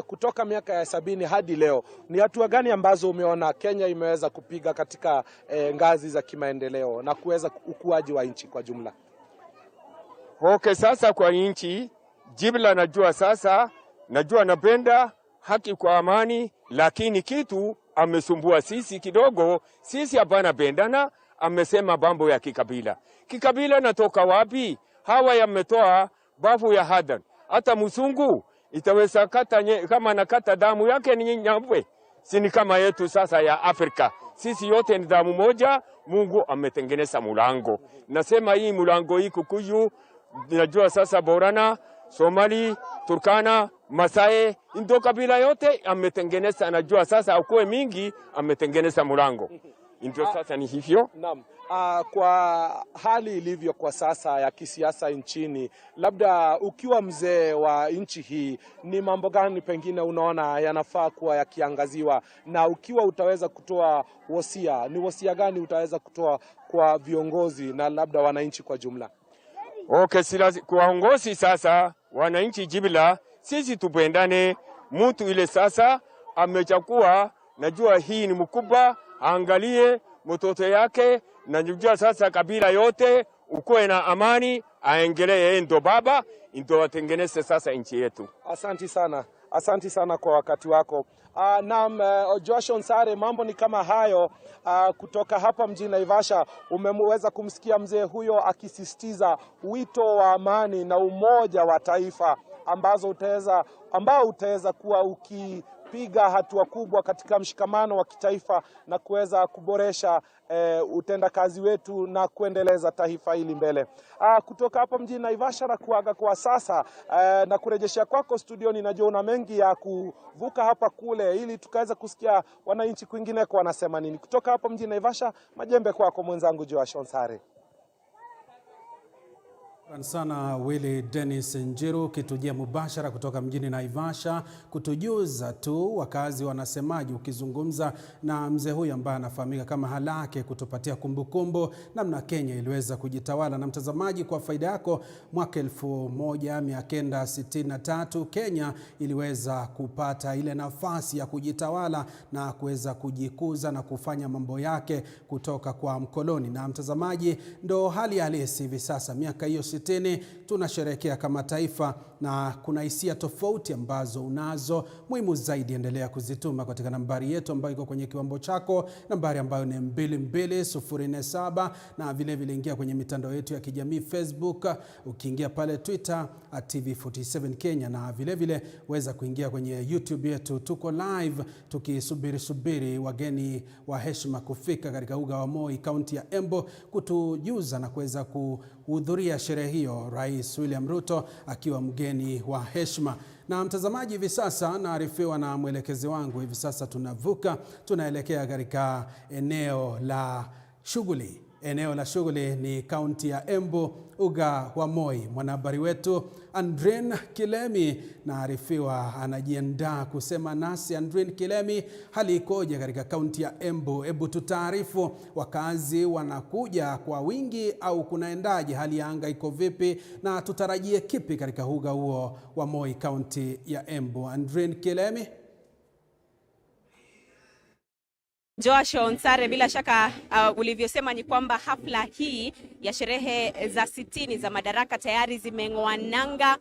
Kutoka miaka ya 70 hadi leo, ni hatua gani ambazo umeona Kenya imeweza kupiga katika ngazi za kimaendeleo na kuweza ukuaji wa nchi kwa jumla? Okay, sasa kwa nchi jibla najua sasa, najua napenda haki kwa amani, lakini kitu amesumbua sisi kidogo, sisi hapana pendana. Amesema mambo ya kikabila. Kikabila natoka wapi? Hawa yametoa bafu ya Hadan. Hata msungu itaweza kata kama nakata damu yake ni nyambwe. Sini kama yetu sasa ya Afrika. Sisi yote ni damu moja, Mungu ametengeneza mulango. Nasema hii mulango hii Kikuyu, najua sasa Borana, Somali, Turkana, Masai, ndio kabila yote ametengeneza. Najua sasa akuwe mingi ametengeneza mulango. Ndio sasa ni hivyo. Naam. Kwa hali ilivyo kwa sasa ya kisiasa nchini, labda ukiwa mzee wa nchi hii, ni mambo gani pengine unaona yanafaa kuwa yakiangaziwa, na ukiwa utaweza kutoa wosia, ni wosia gani utaweza kutoa kwa viongozi na labda wananchi kwa jumla? Okay, kwa viongozi sasa, wananchi jibla, sisi tupendane. Mtu ile sasa amechukua, najua hii ni mkubwa, angalie mtoto yake, na najua sasa kabila yote ukuwe na amani, aengelee ndo baba, ndo atengeneze sasa nchi yetu. Asante sana kwa wakati wako. Naam, Joash Onsare, mambo ni kama hayo. Kutoka hapa mjini Naivasha umeweza kumsikia mzee huyo akisisitiza wito wa amani na umoja wa taifa ambao utaweza kuwa ukipiga hatua kubwa katika mshikamano wa kitaifa na kuweza kuboresha utendakazi wetu na kuendeleza taifa hili mbele. Kutoka hapa mjini Naivasha na kuaga kwa sasa na kurejeshea kwako studioni, najua una mengi ya kuvuka hapa kule ili tukaweza kusikia wananchi kwingineko wanasema nini. Kutoka hapa mjini Naivasha, majembe kwako mwenzangu Joash Onsare. Sana Willy Dennis Njiru kitujia mubashara kutoka mjini Naivasha kutujuza tu wakazi wanasemaji, ukizungumza na mzee huyu ambaye anafahamika kama Halake kutupatia kumbukumbu namna Kenya iliweza kujitawala. Na mtazamaji, kwa faida yako, mwaka 1963 Kenya iliweza kupata ile nafasi ya kujitawala na kuweza kujikuza na kufanya mambo yake kutoka kwa mkoloni. Na mtazamaji, ndo hali halisi hivi sasa. Miaka hiyo 60 tunasherehekea kama taifa, na kuna hisia tofauti ambazo unazo. Muhimu zaidi, endelea kuzituma katika nambari yetu ambayo iko kwenye kiwambo chako, nambari ambayo ni 22047, na vile vile ingia kwenye mitandao yetu ya kijamii Facebook, ukiingia pale Twitter @TV47 Kenya, na vile vile weza kuingia kwenye YouTube yetu. Tuko live tukisubiri wageni wa heshima kufika katika uga wa Moi, kaunti ya Embu, kutujuza na kuweza kuhudhuria sherehe hiyo, Rais William Ruto akiwa mgeni wa heshima. Na mtazamaji, hivi sasa naarifiwa na mwelekezi wangu, hivi sasa tunaelekea katika eneo la shughuli. Eneo la shughuli ni kaunti ya Embu, uga wa Moi. Mwanahabari wetu Andrin Kilemi naarifiwa anajiandaa kusema nasi. Andrin Kilemi, hali ikoje katika kaunti ya Embu? Hebu tutaarifu, wakazi wanakuja kwa wingi au kunaendaje? Hali ya anga iko vipi na tutarajie kipi katika uga huo wa Moi, kaunti ya Embu? Andrin Kilemi. Joash Onsare, bila shaka ulivyosema ni kwamba hafla hii ya sherehe za 60 za Madaraka tayari zimeng'oa nanga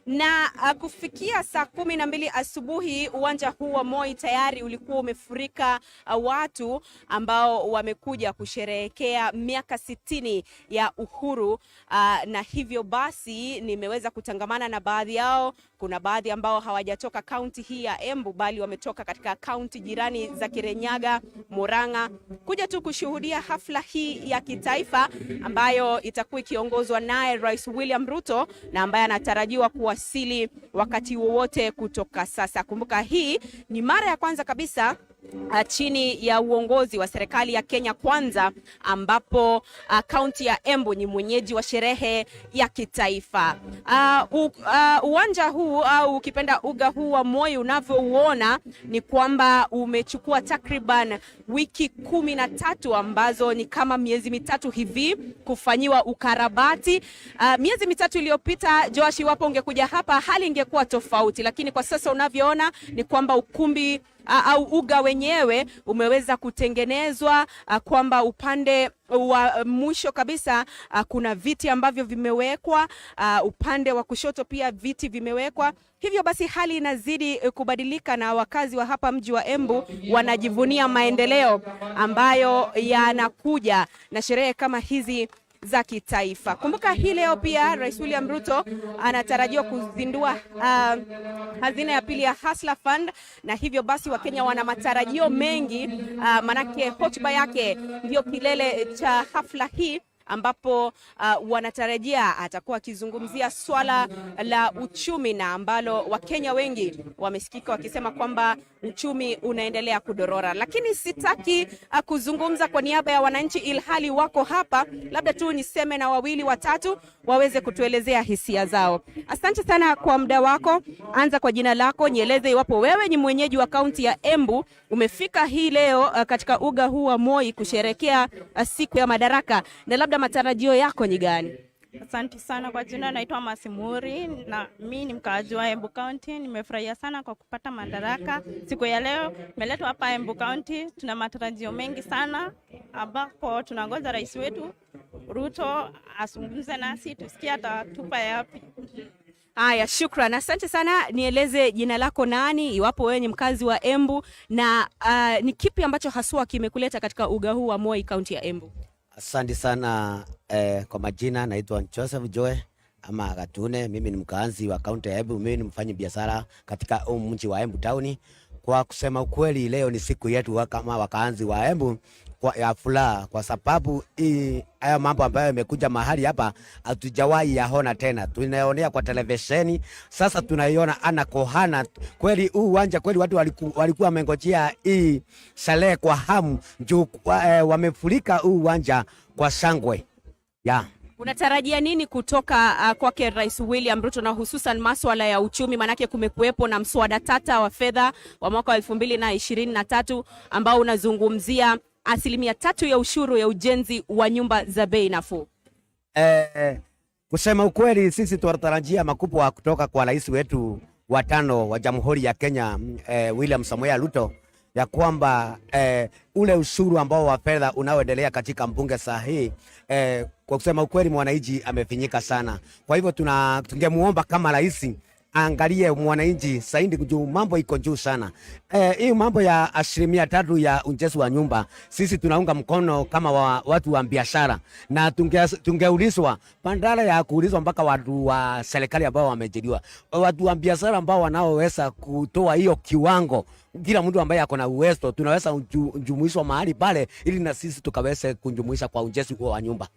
Na kufikia saa 12 asubuhi uwanja huu wa Moi tayari ulikuwa umefurika watu ambao wamekuja kusherehekea miaka 60 ya uhuru, na hivyo basi nimeweza kutangamana na baadhi yao. Kuna baadhi ambao hawajatoka kaunti hii ya Embu bali wametoka katika kaunti jirani za Kirinyaga, Murang'a, kuja tu kushuhudia hafla hii ya kitaifa ambayo itakuwa ikiongozwa naye Rais William Ruto na ambaye anatarajiwa kuwasili wakati wowote kutoka sasa. Kumbuka hii ni mara ya kwanza kabisa chini ya uongozi wa serikali ya Kenya Kwanza ambapo kaunti ya Embu ni mwenyeji wa sherehe ya kitaifa. Uwanja huu au ukipenda uga huu wa Moi unavyouona ni kwamba umechukua takriban wiki 13 ambazo ni kama miezi mitatu hivi kufanyiwa ukarabati. Miezi mitatu iliyopita, Joash, iwapo ungekuja hapa hali ingekuwa tofauti, lakini kwa sasa unavyoona ni kwamba ukumbi au uga wenyewe umeweza kutengenezwa, kwamba upande wa mwisho kabisa kuna viti ambavyo vimewekwa, upande wa kushoto pia viti vimewekwa. Hivyo basi hali inazidi kubadilika na wakazi wa hapa mji wa Embu wanajivunia maendeleo ambayo yanakuja na sherehe kama hizi za kitaifa. Kumbuka hii leo pia Rais William Ruto anatarajiwa kuzindua hazina ya pili ya Hustler Fund, na hivyo basi Wakenya wana matarajio mengi, manake hotuba yake ndio kilele cha hafla hii ambapo wanatarajia atakuwa akizungumzia swala la uchumi na ambalo Wakenya wengi wamesikika wakisema kwamba uchumi unaendelea kudorora. Lakini sitaki kuzungumza kwa niaba ya wananchi ilhali wako hapa, labda tu niseme na wawili watatu waweze kutuelezea hisia zao. Asante sana kwa muda wako. Anza kwa jina lako, nieleze iwapo wewe ni mwenyeji wa kaunti ya Embu, umefika hii leo katika uga huu wa Moi kusherehekea siku ya Madaraka, na labda matarajio yako ni gani? Asante sana. Kwa jina naitwa Masimuri na mimi ni mkaaji wa Embu County. Nimefurahia sana kwa kupata madaraka siku ya leo. Nimeletwa hapa Embu County, tuna matarajio mengi sana ambapo tunangoja rais wetu Ruto azungumze nasi tusikie atatupa yapi. Haya, shukran. Asante sana. Nieleze jina lako nani, iwapo wewe ni mkazi wa Embu, na ni kipi ambacho haswa kimekuleta katika uga huu wa Moi kaunti ya Embu? Asante sana. Kwa majina naitwa Joseph Joe ama Gatune. Mimi ni mkaanzi wa kaunti ya Embu. Mimi ni mfanyi biashara katika mji wa Embu Town. Kwa kusema ukweli, leo ni siku yetu kama wakaanzi wa Embu ya furaha, kwa sababu haya mambo ambayo yamekuja mahali hapa hatujawahi yaona tena. Tunaonea kwa televisheni, sasa tunaiona ana kohana. Kweli huu uwanja kweli watu walikuwa wamengojea hii sherehe kwa hamu, juu wamefurika huu uwanja kwa shangwe. Unatarajia nini kutoka kwake Rais William Ruto, na hususan masuala ya uchumi? Manake kumekuwepo na mswada tata wa fedha wa mwaka wa 2023 ambao unazungumzia 3% ya ushuru ya ujenzi wa nyumba za bei nafuu. Kusema ukweli, sisi tunatarajia makubwa kutoka kwa rais wetu wa 5 wa Jamhuri ya Kenya, William Samoei Ruto, ya kwamba ule ushuru ambao wa fedha unaoendelea katika mbunge sahihi, kwa kusema ukweli mwananchi amefinyika sana. Kwa hivyo tungemuomba kama rais angalie mwananchi zaidi, juu mambo iko juu sana. Hii mambo ya 3% ya ujenzi wa nyumba, sisi tunaunga mkono kama watu wa biashara, na tungeulizwa bandara ya kuulizwa mpaka watu wa serikali ambao wamejiriwa, watu wa biashara ambao wanaoweza kutoa hiyo kiwango. Kila mtu ambaye ako na uwezo tunaweza kujumuishwa mahali pale, ili na sisi tukaweze kujumuisha kwa ujenzi wa nyumba.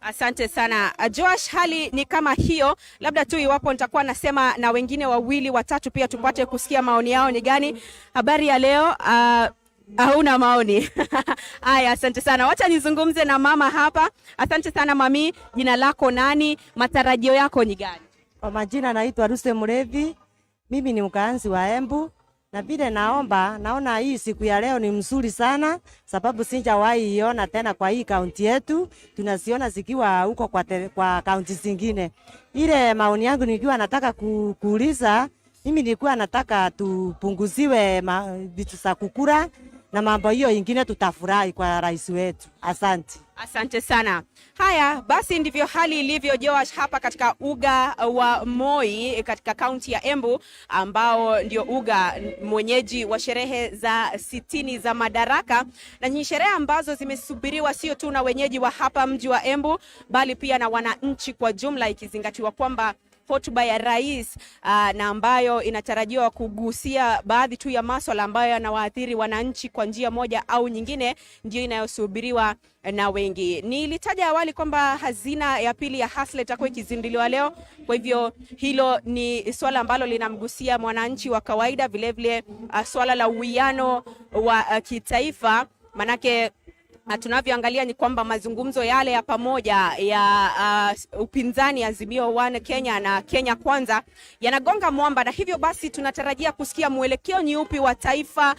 Asante sana Joash, hali ni kama hiyo. Labda tu iwapo nitakuwa nasema na wengine wawili watatu pia tupate kusikia maoni yao ni gani. Habari ya leo, hauna maoni? Haya, asante sana. Wacha nizungumze na mama hapa. Asante sana mami, jina lako nani, matarajio yako ni gani? Kwa majina naitwa Ruse Murevi, mimi ni mkaanzi wa Embu. Na vile naona hii siku ya leo ni mzuri sana, sababu sijawahi iona tena kwa hii kaunti yetu. Tunasiona zikiwa huko kwa kaunti zingine. Ile maoni yangu nilikuwa nataka kuuliza, mimi nilikuwa nataka tupunguziwe vitu za kukura, na mambo hiyo ingine tutafurahi kwa rais wetu. Asante. Asante sana. Haya, basi ndivyo hali ilivyo Joash hapa katika uga wa Moi katika kaunti ya Embu, ambao ndio uga mwenyeji wa sherehe za 60 za Madaraka, na ni sherehe ambazo zimesubiriwa sio tu na wenyeji wa hapa mji wa Embu bali pia na wananchi kwa jumla, ikizingatiwa kwamba hotuba ya rais na ambayo inatarajiwa kugusia baadhi tu ya masuala ambayo yanawaathiri wananchi kwa njia moja au nyingine, ndio inayosubiriwa na wengi. Nilitaja awali kwamba hazina ya pili ya Hustler itakuwa ikizinduliwa leo. Kwa hivyo hilo ni swala ambalo linamgusia mwananchi wa kawaida, vile vile swala la uwiano wa kitaifa, manake tunavyoangalia ni kwamba mazungumzo yale ya pamoja ya upinzani Azimio One Kenya na Kenya Kwanza yanagonga mwamba, na hivyo basi tunatarajia kusikia mwelekeo ni upi wa taifa,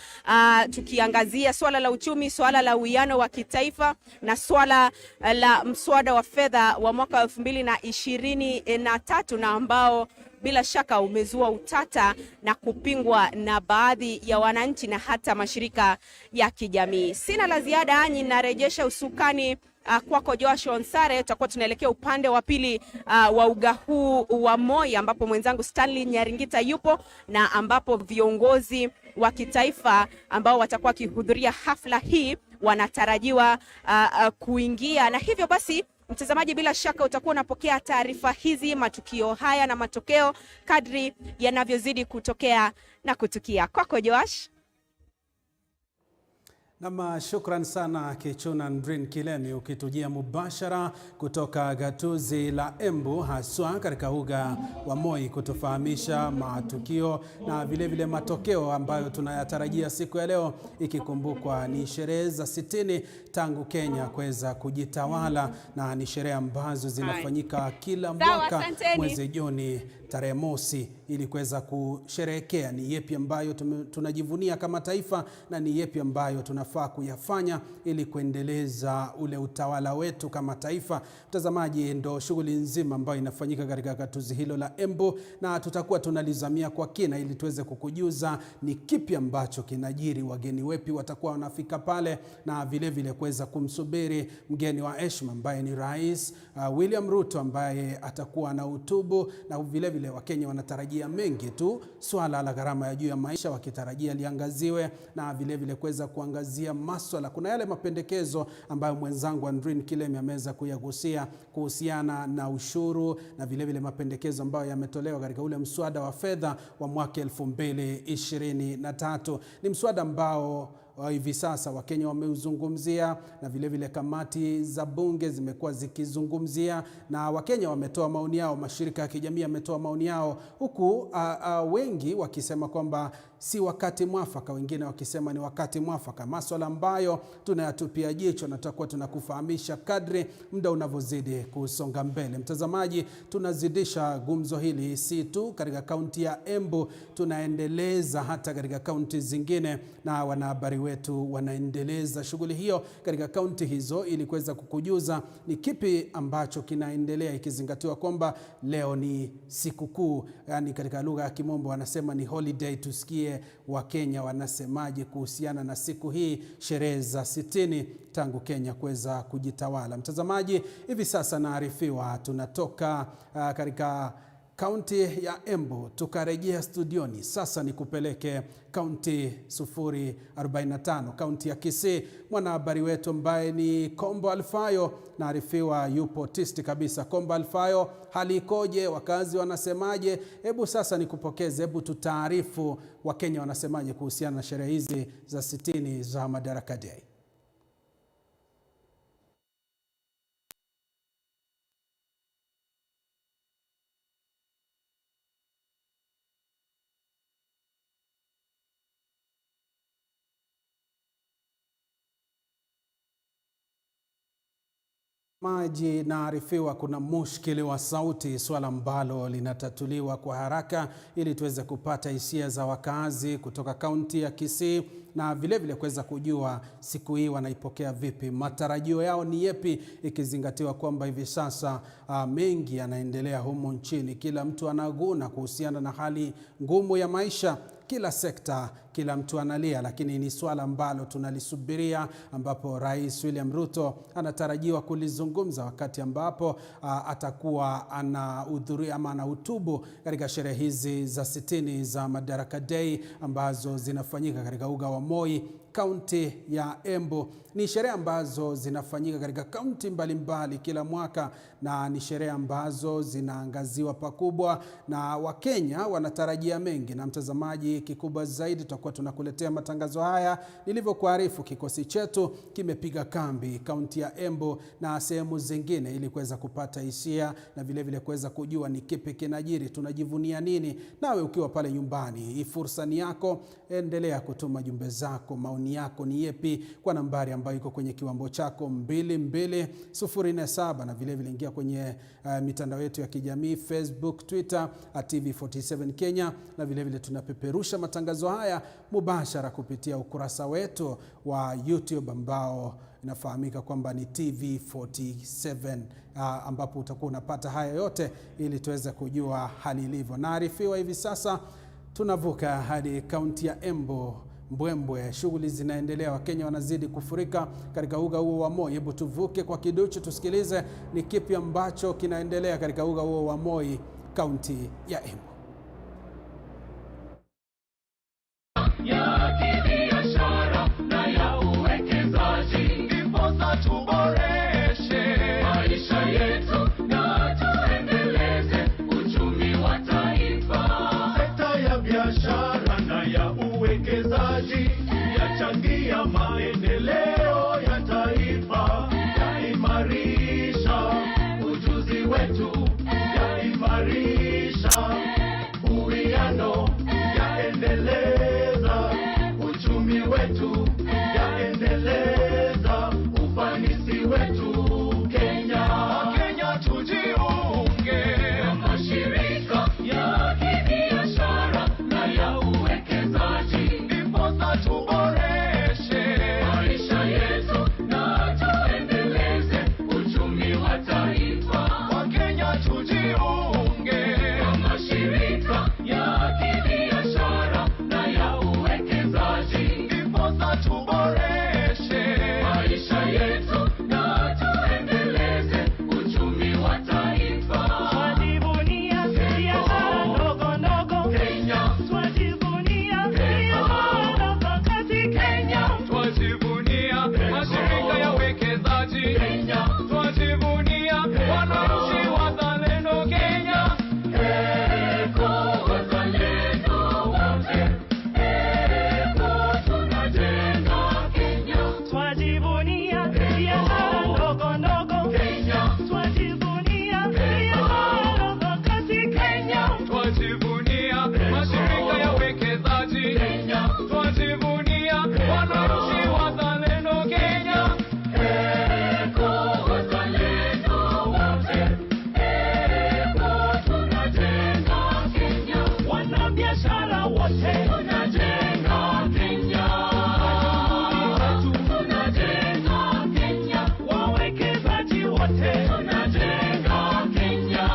tukiangazia swala la uchumi, swala la uwiano wa kitaifa na swala la mswada wa fedha wa mwaka 2023 na ambao bila shaka umezua utata na kupingwa na baadhi ya wananchi na hata mashirika ya kijamii. Sina la ziada, ninarejesha usukani kwako Joash Onsare. Tutakuwa tunaelekea upande wa pili wa uga huu wa Moi, ambapo mwenzangu Stanley Nyaringita yupo na ambapo viongozi wa kitaifa ambao watakuwa wakihudhuria hafla hii wanatarajiwa kuingia, na hivyo basi mtazamaji, bila shaka utakuwa unapokea taarifa hizi, matukio haya na matokeo kadri yanavyozidi kutokea na kutukia. Kwako Joash. Nama shukran sana Kichuna Ndrin Kilemi, ukitujia mubashara kutoka gatuzi la Embu, haswa katika uga wa Moi, kutufahamisha matukio na vile vile matokeo ambayo tunayatarajia siku ya leo, ikikumbukwa ni sherehe za 60 tangu Kenya kuweza kujitawala, na ni sherehe ambazo zinafanyika kila mwaka mwezi Juni tarehe mosi, ili kuweza kusherehekea ni yepi ambayo tunajivunia kama taifa na ni yepi ambayo tunafaa kuyafanya ili kuendeleza ule utawala wetu kama taifa. Mtazamaji, ndo shughuli nzima ambayo inafanyika katika gatuzi hilo la Embu, na tutakuwa tunalizamia kwa kina ili tuweze kukujuza ni kipi ambacho kinajiri, wageni wepi watakuwa wanafika pale, na vile vile kuweza kumsubiri mgeni wa heshima ambaye ni Rais William Ruto, ambaye atakuwa na hutubu, na vile vile Wakenya wanatarajia mengi tu. Swala la gharama ya juu ya maisha wakitarajia liangaziwe, na vile vile kuweza kuangazia masuala. Kuna yale mapendekezo ambayo mwenzangu Andrin Kilemi ameweza kuyagusia kuhusiana na ushuru, na vile vile mapendekezo ambayo yametolewa katika ule mswada wa fedha wa mwaka 2023. Ni mswada ambao hivi sasa Wakenya wameuzungumzia, na vile vile kamati za bunge zimekuwa zikizungumzia, na Wakenya wametoa maoni yao, mashirika ya kijamii yametoa maoni yao, huku wengi wakisema kwamba si wakati mwafaka, wengine wakisema ni wakati mwafaka. Masuala ambayo tunayatupia jicho na tutakuwa tunakufahamisha kadri muda unavyozidi kusonga mbele. Mtazamaji, tunazidisha gumzo hili si tu katika kaunti ya Embu, tunaendeleza hata katika kaunti zingine, na wanahabari wetu wanaendeleza shughuli hiyo katika kaunti hizo ili kuweza kukujuza ni kipi ambacho kinaendelea, ikizingatiwa kwamba leo ni sikukuu, yani katika lugha ya kimombo wanasema ni holiday. Tusikie Wakenya wanasemaje kuhusiana na siku hii, sherehe za 60 tangu Kenya kuweza kujitawala. Mtazamaji, hivi sasa naarifiwa tunatoka katika kaunti ya Embu tukarejea studioni. Sasa ni kupeleke kaunti 045, kaunti ya Kisii. Mwanahabari wetu ambaye ni Kombo Alfayo naarifiwa yupo tisti kabisa. Kombo Alfayo, hali ikoje? Wakazi wanasemaje? Hebu sasa nikupokeze, hebu tutaarifu Wakenya wanasemaje kuhusiana na sherehe hizi za 60 za Madaraka Dei. Maji naarifiwa kuna mushkili wa sauti, swala ambalo linatatuliwa kwa haraka ili tuweze kupata hisia za wakazi kutoka kaunti ya Kisii, na vile vile kuweza kujua siku hii wanaipokea vipi, matarajio yao ni yepi, ikizingatiwa kwamba hivi sasa mengi yanaendelea humu nchini. Kila mtu anaguna kuhusiana na hali ngumu ya maisha, kila sekta kila mtu analia, lakini ni swala ambalo tunalisubiria, ambapo Rais William Ruto anatarajiwa kulizungumza wakati ambapo atakuwa anahudhuria ama anahutubu katika sherehe hizi za 60 za Madaraka Dei ambazo zinafanyika katika uga wa Moi, kaunti ya Embu. Ni sherehe ambazo zinafanyika katika kaunti mbalimbali kila mwaka, na ni sherehe ambazo zinaangaziwa pakubwa na Wakenya wanatarajia mengi. Na mtazamaji, kikubwa zaidi tutakuwa tunakuletea matangazo haya. Nilivyokuarifu, kikosi chetu kimepiga kambi kaunti ya Embu na sehemu zingine ili kuweza kupata hisia na vile vile kuweza kujua ni kipi kinajiri, tunajivunia nini. Nawe ukiwa pale nyumbani, hii fursa ni yako. Endelea kutuma jumbe zako, maoni yako ni yepi, kwa nambari ambayo iko kwenye kiwambo chako 22047, na vile vile ingia kwenye mitandao yetu ya kijamii Facebook, Twitter @TV47 Kenya, na vile vile tunapeperusha matangazo haya mubashara kupitia ukurasa wetu wa YouTube ambao inafahamika kwamba ni TV47, ambapo utakuwa unapata haya yote ili tuweze kujua hali ilivyo. Naarifiwa hivi sasa tunavuka hadi kaunti ya Embu. Mbwembwe, shughuli zinaendelea, Wakenya wanazidi kufurika katika uga huo wa Moi. Hebu tuvuke kwa kiduchu tusikilize ni kipi ambacho kinaendelea katika uga huo wa Moi, kaunti ya Embu. Ya kibiashara na ya uwekezaji, ndiposa tuboreshe maisha yetu na tuendeleze uchumi wa taifa. Sekta ya biashara na ya uwekezaji yachangia maendeleo ya taifa, yaimarisha ujuzi wetu, yaimarisha uwiano, yaendeleza uchumi wetu, yaendeleza ufanisi wetu. Kenya tujiunge na mashirika ya kibiashara na ya uwekezaji, ndiposa tuboreshe maisha yetu na tuendeleze uchumi wa taifa. Wakenya tujiunge na mashirika ya kibiashara na ya uwekezaji, ndiposa tuboreshe maisha yetu na tuendeleze uchumi wa taifa. Twajivunia biashara ndogo ndogo Kenya, twajivunia biashara ndogo kati Kenya, twajivunia mashirika ya uwekezaji Kenya, twajivunia wananchi wazalendo Kenya. Eko wazalendo wote, eko tunajenga Kenya. Twajivunia biashara ndogo ndogo Kenya, twajivunia biashara ndogo kati Kenya, twajivunia mashirika ya uwekezaji Kenya, twajivunia wananchi wazalendo Kenya. Eko wazalendo wote, eko tunajenga Kenya. Wanabiashara wote tunajenga Kenya. Tunajenga Kenya. Wawekezaji wote tunajenga Kenya.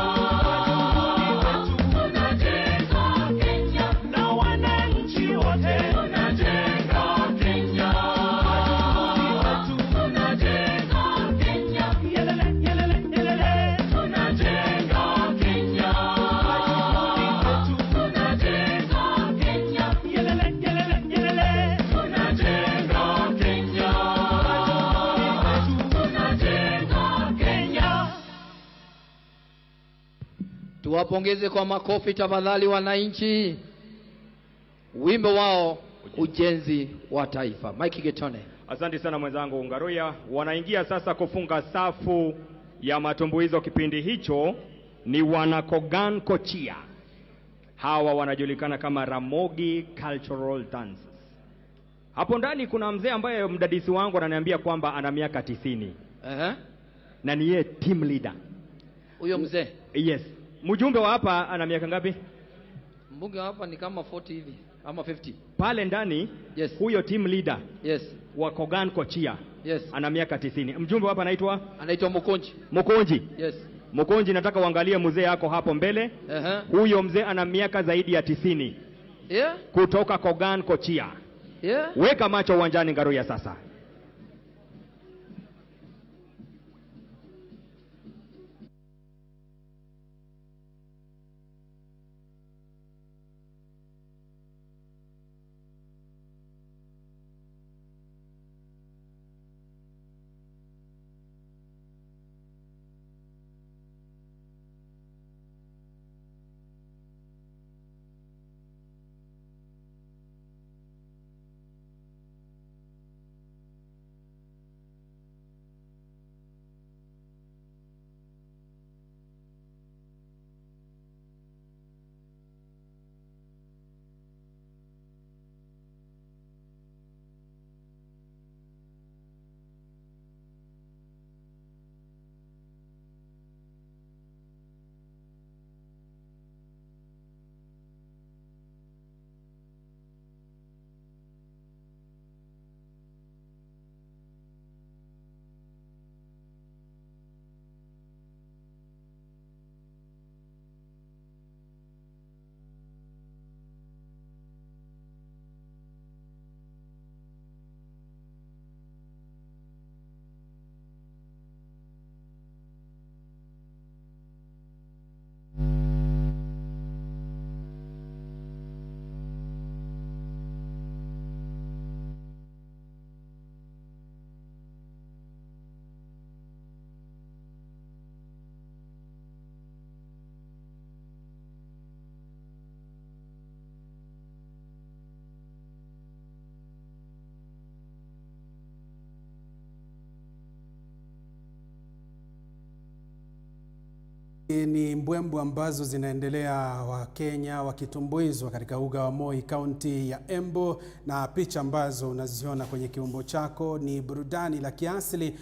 Tunajenga Kenya. Na wananchi wote tunajenga Kenya. Tunajenga Kenya. Yelele, yelele, yelele. Tunajenga Kenya. Tunajenga Kenya. Yelele, yelele, yelele. Tunajenga Kenya. Tunajenga Kenya. Tuwapongeze kwa makofi tafadhali wananchi. Wimbo wao ujenzi wa taifa. Mike Getone. Asante sana mwenzangu Ngaruya. Wanaingia sasa kufunga safu ya matumbuizo kipindi hicho ni wanakogan Kochia. Hawa wanajulikana kama Ramogi Cultural Dances. Hapo ndani kuna mzee ambaye mdadisi wangu ananiambia kwamba ana miaka 90. Na ni yeye team leader. Huyo mzee? Yes. Mjumbe wa hapa ana miaka ngapi? Mbunge hapa ni kama 40 hivi ama 50. Pale ndani, yes. Huyo team leader, yes, wa Kogan Kochia, yes, ana miaka 90. Mjumbe hapa anaitwa Mukonji. Mukonji. Yes. Mukonji, nataka uangalie mzee yako hapo mbele. Huyo mzee ana miaka zaidi ya 90. kutoka Kogan Kochia. Weka macho uwanjani Ngaruya sasa. Ni mbwembwe ambazo zinaendelea wa Kenya wakitumbuizwa katika uga wa Moi kaunti ya Embu, na picha ambazo unaziona kwenye kiumbo chako ni burudani la kiasili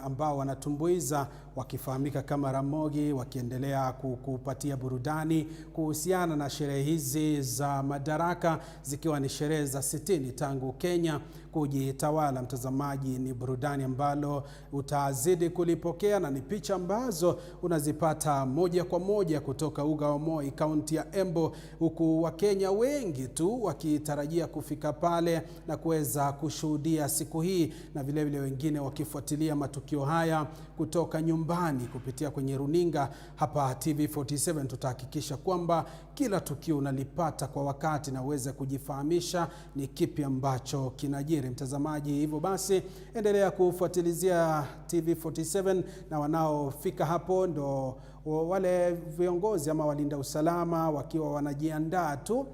ambao wanatumbuiza wakifahamika kama Ramogi, wakiendelea kupatia burudani kuhusiana na sherehe hizi za Madaraka, zikiwa ni sherehe za 60 tangu Kenya kujitawala. Mtazamaji, ni burudani ambalo utazidi kulipokea, na ni picha ambazo unazipata moja kwa moja kutoka uga wa Moi kaunti ya Embu, huku Wakenya wengi tu wakitarajia kufika pale na kuweza kushuhudia siku hii, na vile vile wengine wakifuatilia matukio haya kutoka nyumbani kupitia kwenye runinga. Hapa TV47 tutahakikisha kwamba kila tukio unalipata kwa wakati na uweze kujifahamisha ni kipi ambacho kinajiri. Mtazamaji, hivyo basi endelea kufuatilizia TV47, na wanaofika hapo ndo wale viongozi ama walinda usalama wakiwa wanajiandaa tu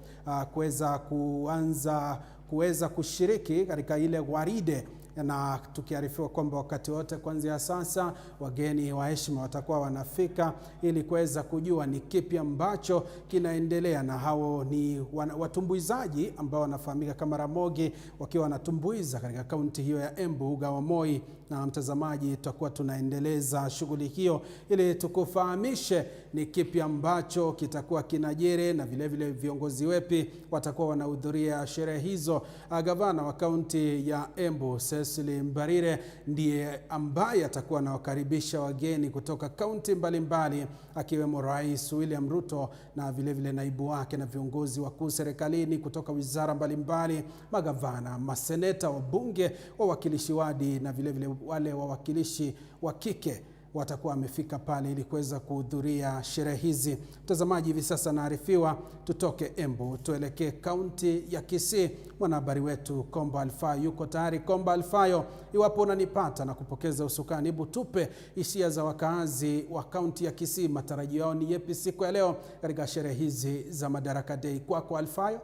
kuweza kushiriki katika ile gwaride, na tukiarifiwa kwamba wakati wote kuanzia sasa wageni wa heshima watakuwa wanafika ili kuweza kujua ni kipi ambacho kinaendelea. Na hao ni watumbuizaji ambao wanafahamika kama Ramogi, wakiwa wanatumbuiza katika kaunti hiyo ya Embu, uga wa Moi. Na mtazamaji, tutakuwa tunaendeleza shughuli hiyo ili tukufahamishe ni kipi ambacho kitakuwa kinajiri, na vile vile viongozi wepi watakuwa wanahudhuria sherehe hizo. Gavana wa kaunti ya Embu Cecily Mbarire ndiye ambaye atakuwa anawakaribisha wageni kutoka kaunti mbalimbali, akiwemo Rais William Ruto na vile vile naibu wake, na viongozi wakuu serikalini kutoka wizara mbalimbali, magavana, maseneta, wabunge, wawakilishi wadi na vile vile wale wawakilishi wa kike watakuwa wamefika pale ili kuweza kuhudhuria sherehe hizi. Mtazamaji, hivi sasa naarifiwa tutoke Embu tuelekee kaunti ya Kisii. Mwanahabari wetu Komba Alfayo yuko tayari. Komba Alfayo, iwapo unanipata na kupokeza usukani, hebu tupe hisia za wakaazi wa kaunti ya Kisii. Matarajio yao ni yepi siku ya leo katika sherehe hizi za Madaraka Dei? Kwako Alfayo.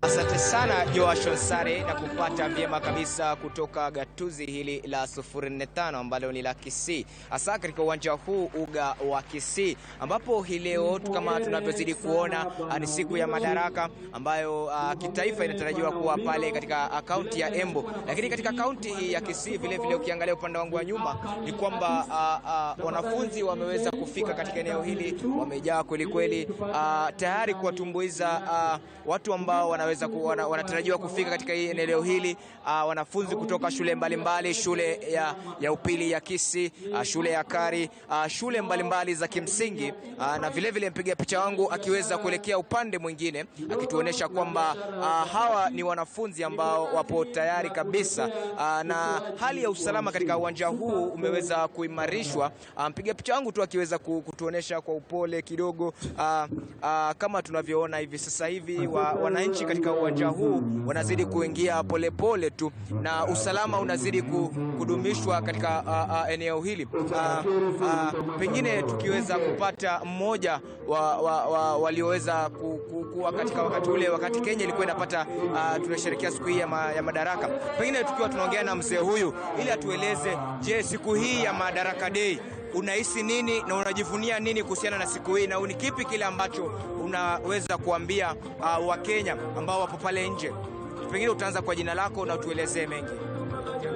Asante sana Joash Onsare, na kupata vyema kabisa kutoka gatuzi hili la 045 ambalo ni la Kisii, hasa katika uwanja huu uga wa Kisii, ambapo hii leo kama tunavyozidi kuona ni siku ya Madaraka ambayo kitaifa inatarajiwa kuwa pale katika kaunti ya Embu. Lakini katika kaunti hii ya Kisii vile vile, ukiangalia upande wangu wa nyuma, ni kwamba wanafunzi wameweza kufika katika eneo hili, wamejaa kweli kweli, tayari kuwatumbuiza watu ambao wanaweza kuwa wanatarajiwa kufika katika eneo hili, wanafunzi kutoka shule mbalimbali, shule ya upili ya Kisii, shule ya Kari, shule mbalimbali za kimsingi, na vile mpiga picha wangu akiweza kuelekea upande mwingine akituonesha kwamba hawa ni wanafunzi ambao wapo tayari kabisa, na hali ya usalama katika uwanja huu umeweza kuimarishwa. Mpiga picha wangu tu akiweza kutuonesha kwa upole kidogo, kama tunavyoona hivi sasa hivi wananchi katika uwanja huu wanazidi kuingia polepole tu, na usalama unazidi kudumishwa katika eneo hili. Pengine tukiweza kupata mmoja walioweza kuwa katika wakati ule, wakati Kenya ilikuwa inapata tunasherehekea siku hii ya Madaraka, pengine tukiwa tunaongea na mzee huyu ili atueleze, je, siku hii ya Madaraka Dei unahisi nini na unajivunia nini kuhusiana na siku hii, na ni kipi kile ambacho unaweza kuambia Wakenya ambao wapo pale nje? Pengine utaanza kwa jina lako na utuelezee mengi.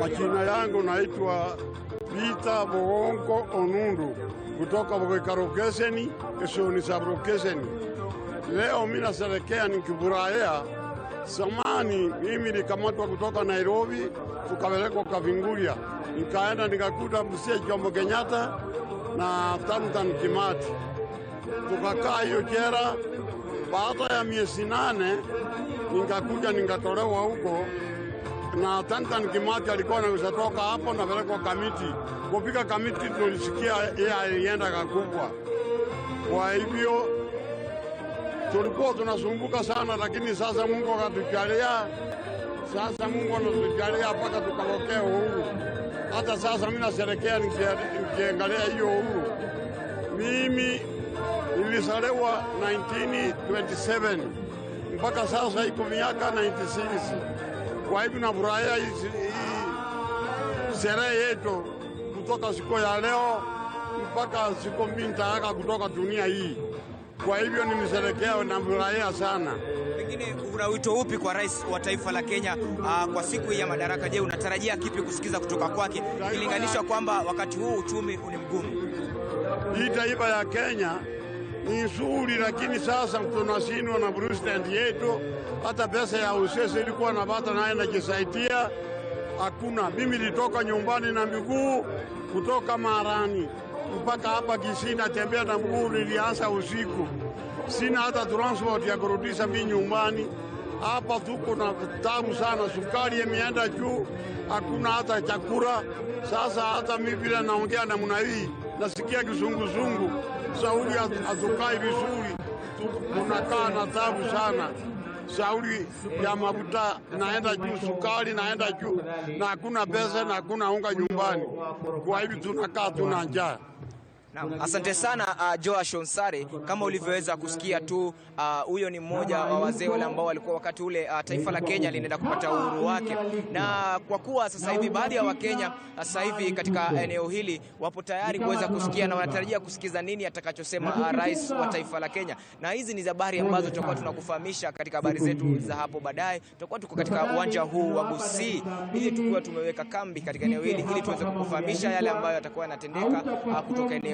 Majina yangu naitwa Peter Bogongo Onundu kutoka Bogekarokeseni, Kishoni Sabrokeseni. Leo mimi nasherehekea nikifurahia. Zamani mimi nikamatwa kutoka Nairobi tukapelekwa Kavinguria, nikaenda nikakuta Mzee Jomo Kenyatta na Tantan Kimati, tukakaa hiyo jela. Baada ya miezi 8 nikakuja nikatolewa huko, na Tantan Kimati alikuwa anatoka hapo na pelekwa Kamiti. Kupika Kamiti tulisikia yeye alienda kakubwa. Kwa hivyo tulikuwa tunasumbuka sana, lakini sasa Mungu akatujalia. Sasa Mungu anatujalia mpaka tukapokea uhuru. Hata sasa mimi nasherehekea nikiangalia hiyo uhuru. Mimi nilizaliwa 1927 mpaka sasa iko miaka 96. Kwa hivyo nafurahia hii sherehe yetu kutoka siku ya leo mpaka siku mbili nitaka kutoka dunia hii. Kwa hivyo nimesherehekea na furahia sana. Pengine una wito upi kwa rais wa taifa la Kenya kwa siku ya Madaraka? Je, unatarajia kipi kusikiza kutoka kwake, ikilinganishwa kwamba wakati huu uchumi ni mgumu? Hii taifa ya Kenya ni nzuri, lakini sasa tunashindwa na president yetu. Hata pesa ya usese ilikuwa napata naye najisaidia, hakuna. Mimi nilitoka nyumbani na miguu kutoka Marani mpaka hapa Kisii, natembea na mguu, nilianza usiku. Sina hata transport ya kurudisha mimi nyumbani. Hapa tuko na tabu sana, sukari imeenda juu, hakuna hata chakula. Sasa hata mimi bila naongea namna hii nasikia kizunguzungu, sauli hatukai vizuri, tunakaa na tabu sana. Sauli ya mafuta naenda juu, sukari naenda juu, na hakuna pesa na hakuna unga nyumbani. Kwa hivyo tunakaa tuna njaa. Asante sana Joash Onsare, kama ulivyoweza kusikia tu, huyo ni mmoja wa wazee wale ambao walikuwa wakati ule taifa la Kenya linaenda kupata uhuru wake. Na kwa kuwa sasa hivi baadhi ya Wakenya sasa hivi katika eneo hili wapo tayari kuweza kusikia na wanatarajia kusikiza nini atakachosema rais wa taifa la Kenya. Na hizi ni habari ambazo tutakuwa tunakufahamisha katika habari zetu za hapo baadaye. Tutakuwa tuko katika uwanja huu wa Gusii ili tukiwa tumeweka kambi katika eneo hili ili tuweze kukufahamisha yale ambayo yatakuwa yanatendeka kutoka eneo